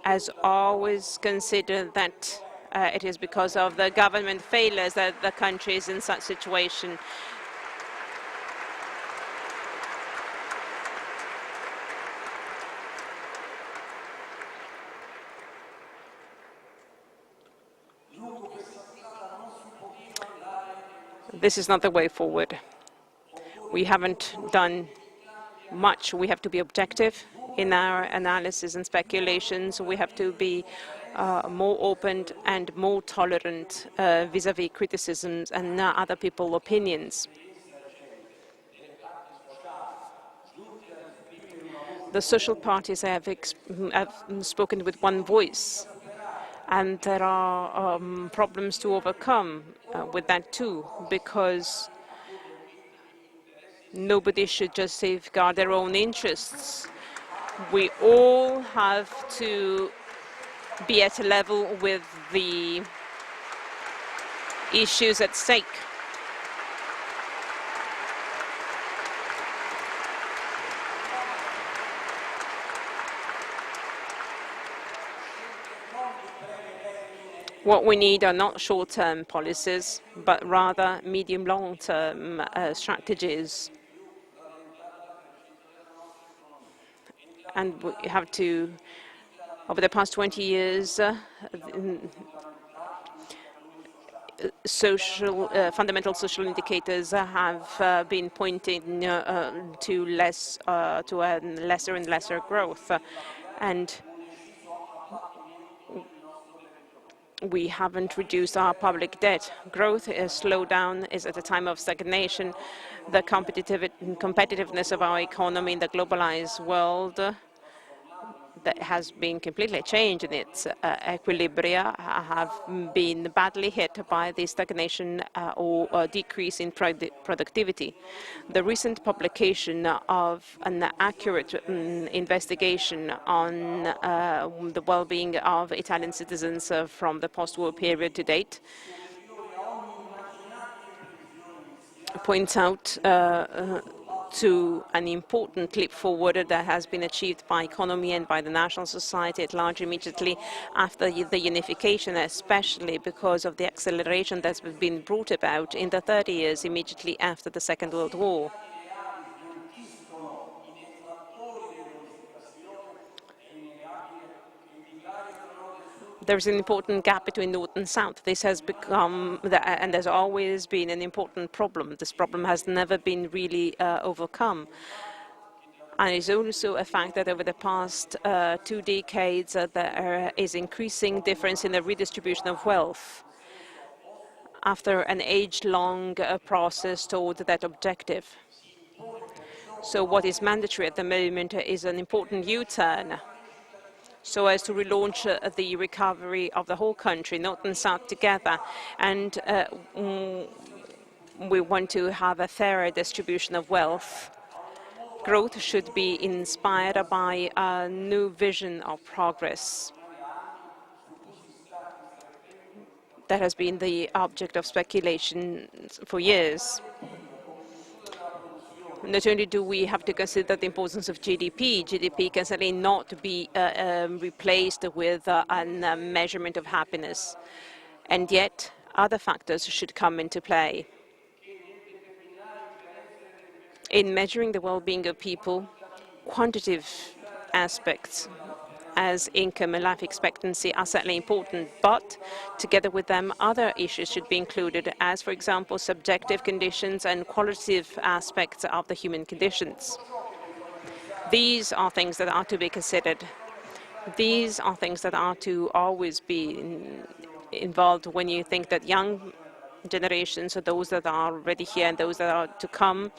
has always considered that it is because of the government failures that the country is in such situation. This is not the way forward. We haven't done much. We have to be objective in our analysis and speculations. We have to be more open and more tolerant vis-à-vis criticisms and other people's opinions. The social parties have spoken with one voice, and there are problems to overcome with that too, because nobody should just safeguard their own interests. We all have to be at a level with the issues at stake. What we need are not short-term policies, but rather medium-long-term strategies. And we have to, over the past 20 years, fundamental social indicators have been pointing to a lesser and lesser growth, and we haven't reduced our public debt. Growth is slowed down, is at a time of stagnation. The competitiveness of our economy in the globalized world that has been completely changed in its equilibria have been badly hit by the stagnation or decrease in productivity. The recent publication of an accurate investigation on the well-being of Italian citizens from the post-war period to date points out to an important leap forward that has been achieved by economy and by the national society at large immediately after the unification, especially because of the acceleration that's been brought about in the 30 years immediately after the Second World War. There's an important gap between North and South. This has become, and has always been, an important problem. This problem has never been really overcome. And it's also a fact that over the past 2 decades, there is increasing difference in the redistribution of wealth after an age-long process toward that objective. So what is mandatory at the moment is an important U-turn, so as to relaunch the recovery of the whole country, North and South together. And we want to have a fairer distribution of wealth. Growth should be inspired by a new vision of progress. That has been the object of speculation for years. Not only do we have to consider the importance of GDP, GDP can certainly not be replaced with a measurement of happiness, and yet other factors should come into play. In measuring the well-being of people, quantitative aspects as income and life expectancy are certainly important, but together with them, other issues should be included, as, for example, subjective conditions and qualitative aspects of the human conditions. These are things that are to be considered. These are things that are to always be involved when you think that young generations, or those that are already here and those that are to come,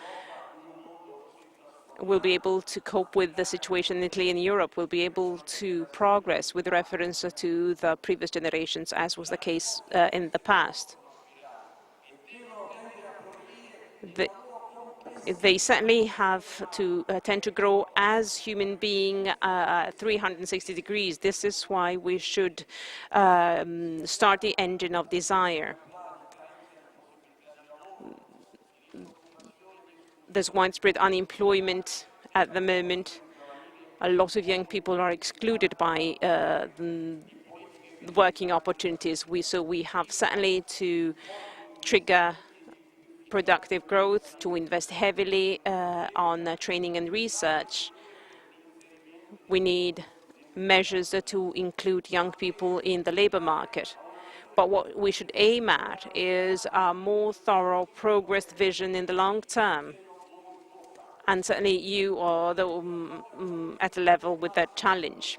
will be able to cope with the situation in Italy and Europe, will be able to progress with reference to the previous generations, as was the case in the past. They certainly have to tend to grow as human being 360 degrees. This is why we should start the engine of desire. There's widespread unemployment at the moment. A lot of young people are excluded by the working opportunities. So we have certainly to trigger productive growth, to invest heavily on training and research. We need measures to include young people in the labor market. But what we should aim at is a more thorough progress vision in the long term. And certainly you are at a level with that challenge.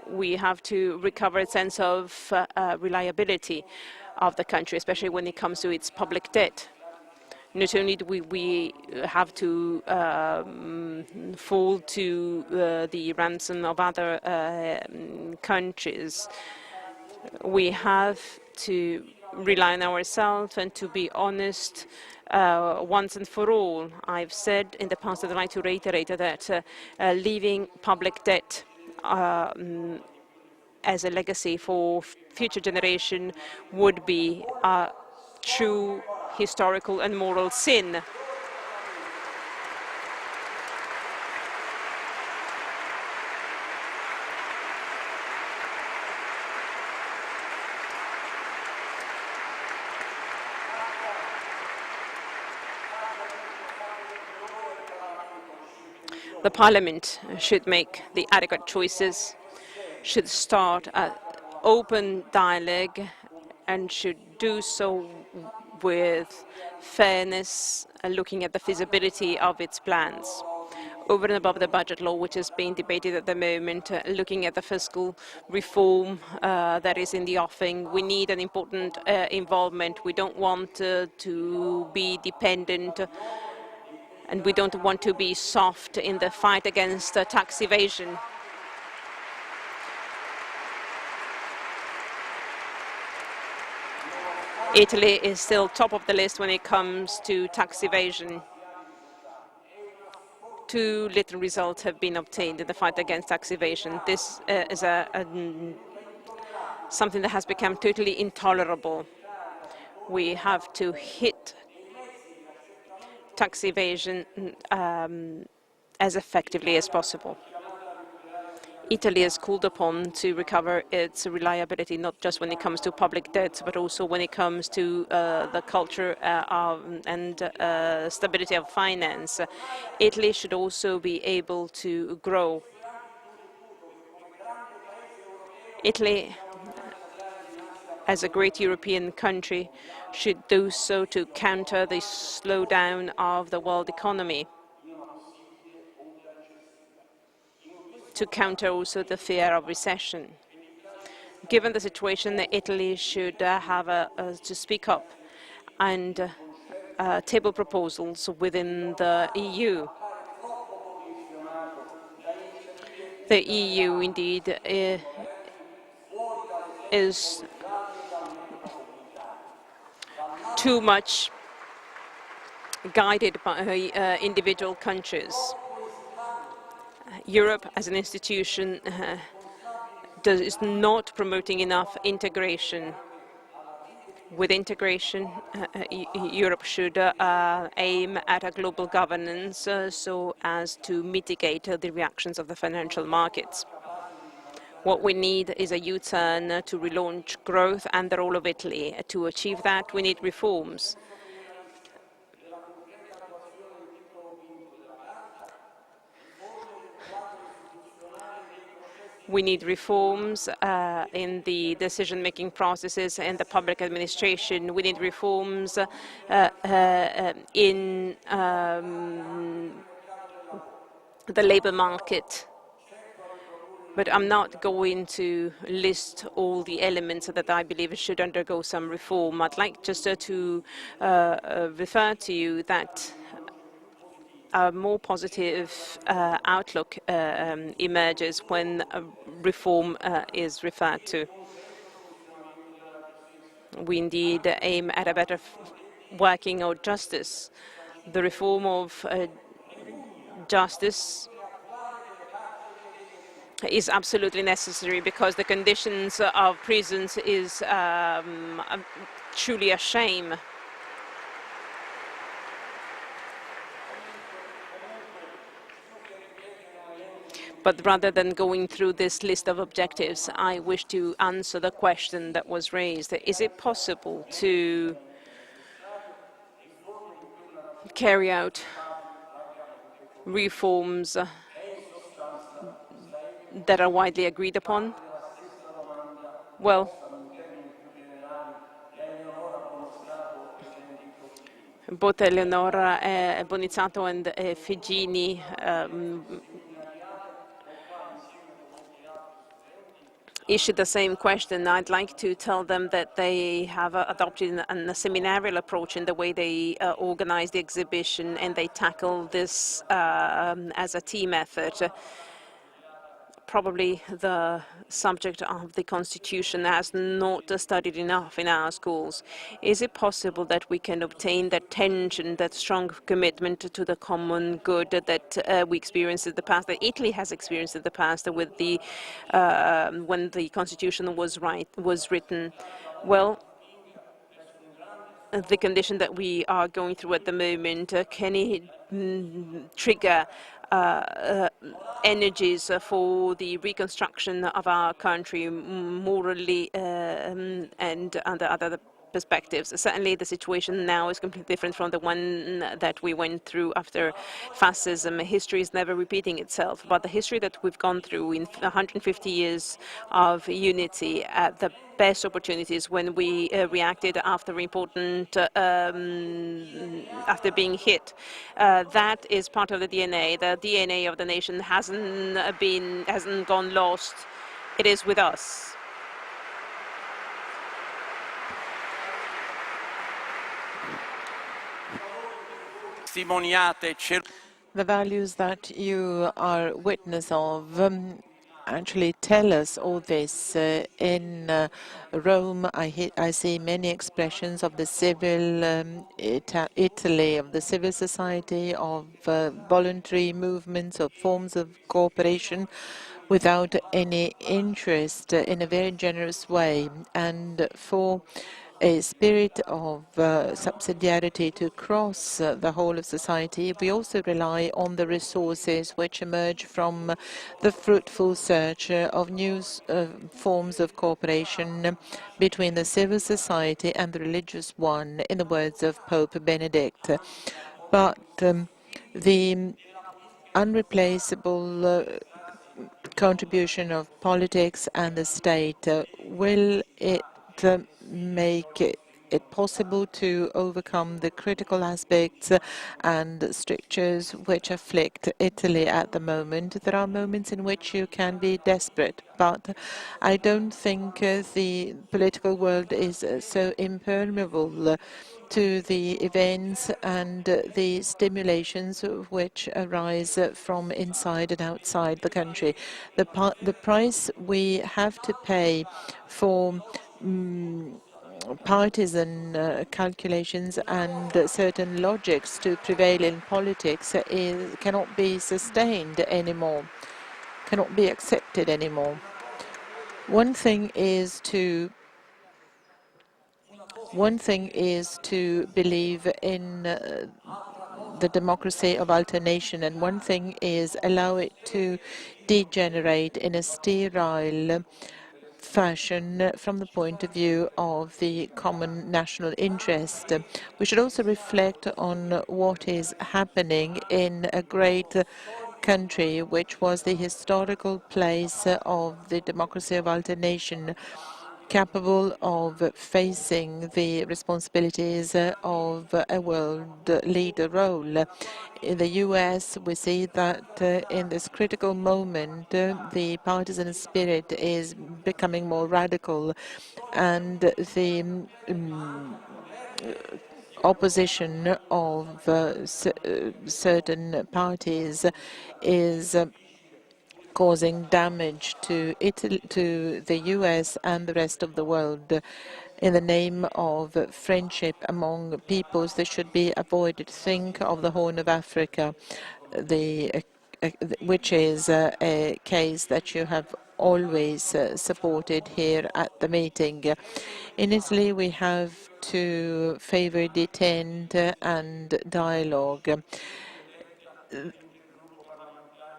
We have to recover a sense of reliability of the country, especially when it comes to its public debt. Not only do we have to fall to the ransom of other countries, we have to rely on ourselves and to be honest once and for all. I've said in the past, I'd like to reiterate that leaving public debt as a legacy for future generation would be a true historical and moral sin. The Parliament should make the adequate choices, should start an open dialogue, and should do so with fairness, looking at the feasibility of its plans. Over and above the budget law, which is being debated at the moment, looking at the fiscal reform that is in the offing, we need an important involvement. We don't want to be dependent, and we don't want to be soft in the fight against tax evasion. Italy is still top of the list when it comes to tax evasion. Too little results have been obtained in the fight against tax evasion. This is something that has become totally intolerable. We have to hit tax evasion as effectively as possible. Italy is called upon to recover its reliability, not just when it comes to public debt, but also when it comes to the culture and stability of finance. Italy should also be able to grow. Italy, as a great European country, should do so to counter the slowdown of the world economy, to counter also the fear of recession. Given the situation, that Italy should to speak up and table proposals within the EU. The EU, indeed, is too much guided by individual countries. Europe as an institution is not promoting enough integration. With integration, Europe should aim at a global governance so as to mitigate the reactions of the financial markets. What we need is a U-turn to relaunch growth and the role of Italy. To achieve that, we need reforms. We need reforms in the decision-making processes and the public administration. We need reforms in the labor market. But I'm not going to list all the elements that I believe should undergo some reform. I'd like just to refer to you that a more positive outlook emerges when reform is referred to. We indeed aim at a better working of justice. The reform of justice is absolutely necessary because the conditions of prisons is truly a shame. But rather than going through this list of objectives, I wish to answer the question that was raised. Is it possible to carry out reforms that are widely agreed upon? Well, both Eleonora Bonizzato and Figini issued the same question. I'd like to tell them that they have adopted a seminarial approach in the way they organize the exhibition, and they tackle this as a team effort. Probably the subject of the Constitution has not studied enough in our schools. Is it possible that we can obtain that tension, that strong commitment to the common good that we experienced in the past, that Italy has experienced in the past with the when the Constitution was written? Well, the condition that we are going through at the moment, can it trigger energies for the reconstruction of our country morally and under other perspectives? Certainly the situation now is completely different from the one that we went through after fascism. History is never repeating itself, but the history that we've gone through in 150 years of unity at the best opportunities when we reacted after important, after being hit. That is part of the DNA. The DNA of the nation hasn't gone lost. It is with us. The values that you are witness of actually tell us all this. In Rome, I see many expressions of the civil Italy, of the civil society, of voluntary movements, of forms of cooperation without any interest in a very generous way. And for a spirit of subsidiarity to cross the whole of society, we also rely on the resources which emerge from the fruitful search of new forms of cooperation between the civil society and the religious one, in the words of Pope Benedict. But the unreplaceable contribution of politics and the state, will it make it possible to overcome the critical aspects and strictures which afflict Italy at the moment? There are moments in which you can be desperate, but I don't think the political world is so impermeable to the events and the stimulations which arise from inside and outside the country. The price we have to pay for partisan calculations and certain logics to prevail in politics cannot be sustained anymore, cannot be accepted anymore. One thing is to believe in the democracy of alternation, and one thing is allow it to degenerate in a sterile fashion from the point of view of the common national interest. We should also reflect on what is happening in a great country which was the historical place of the democracy of alternation, capable of facing the responsibilities of a world leader role. In the US, we see that in this critical moment, the partisan spirit is becoming more radical, and the opposition of certain parties is causing damage to Italy, to the US and the rest of the world. In the name of friendship among peoples, this should be avoided. Think of the Horn of Africa, which is a case that you have always supported here at the meeting. In Italy, we have to favor detente and dialogue,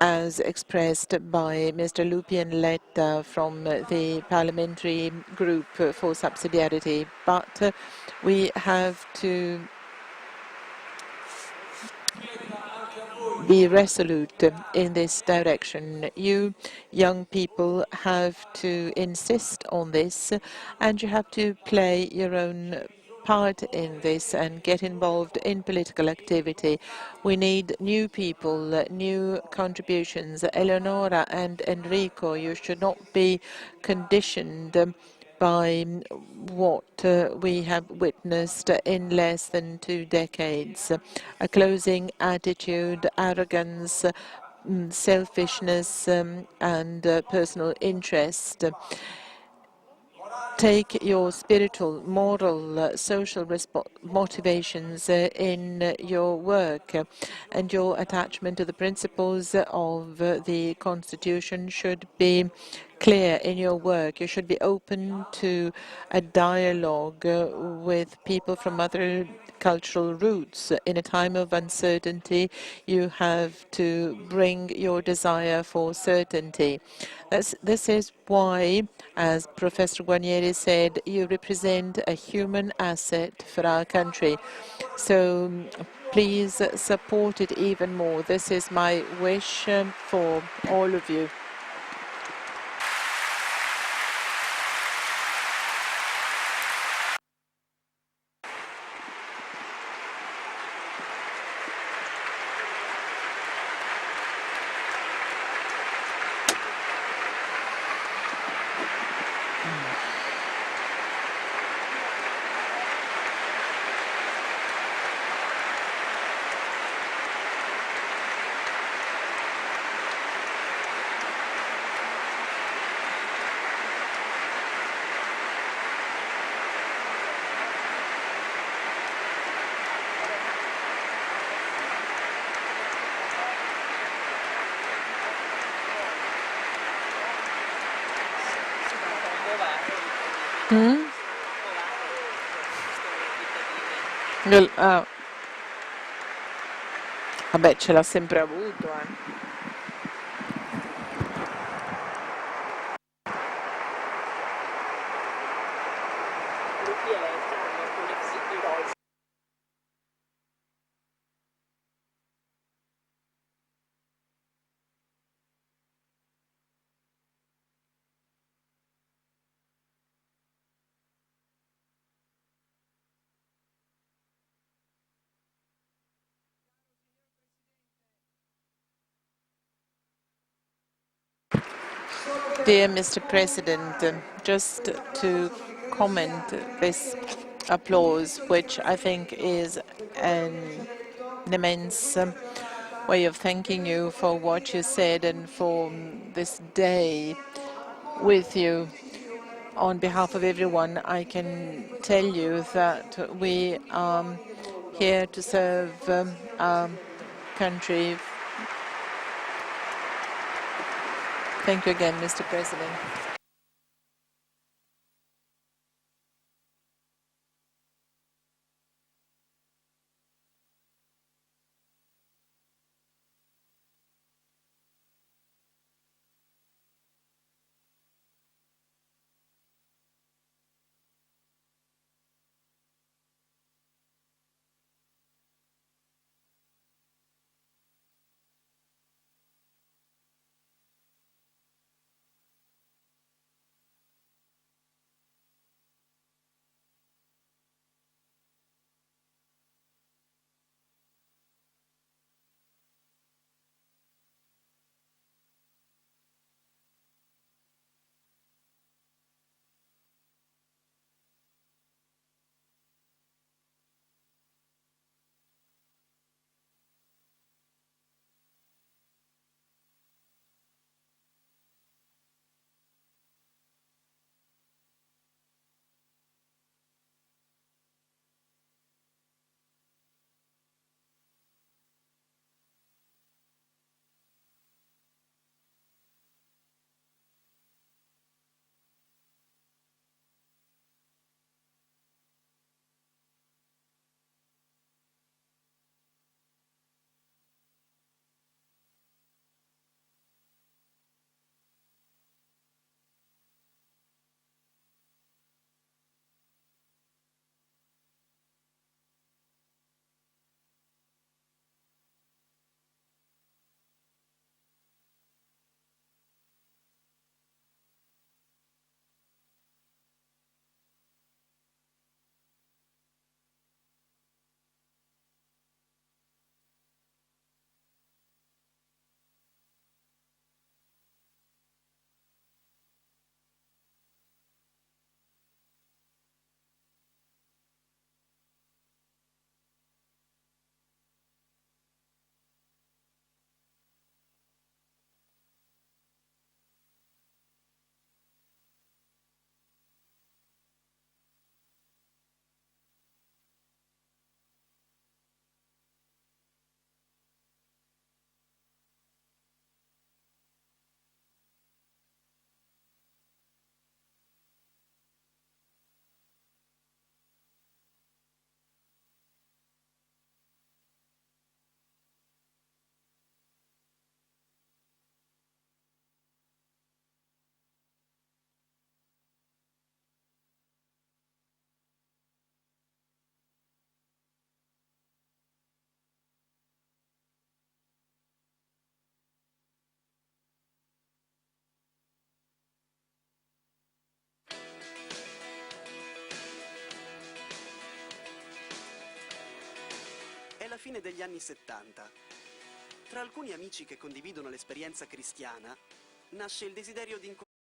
as expressed by Mr. Lupi and Letta from the Parliamentary Group for Subsidiarity. But we have to be resolute in this direction. You young people have to insist on this, and you have to play your own part in this and get involved in political activity. We need new people, new contributions. Eleonora and Enrico, you should not be conditioned by what we have witnessed in less than 2 decades. A closing attitude, arrogance, selfishness and personal interest. Take your spiritual, moral, social motivations in your work, and your attachment to the principles of the Constitution should be clear in your work. You should be open to a dialogue with people from other cultural roots. In a time of uncertainty, you have to bring your desire for certainty. This is why, as Professor Guarnieri said, you represent a human asset for our country. So please support it even more. This is my wish for all of you. Vabbè, ce l'ha sempre avuto, Lupi e Letta hanno alcune cose. Dear Mr. President, just to comment this applause, which I think is an immense way of thanking you for what you said and for this day with you. On behalf of everyone, I can tell you that we are here to serve our country. Thank you again, Mr. President. fine degli anni 70. Tra alcuni amici che condividono l'esperienza cristiana, nasce il desiderio di incontrare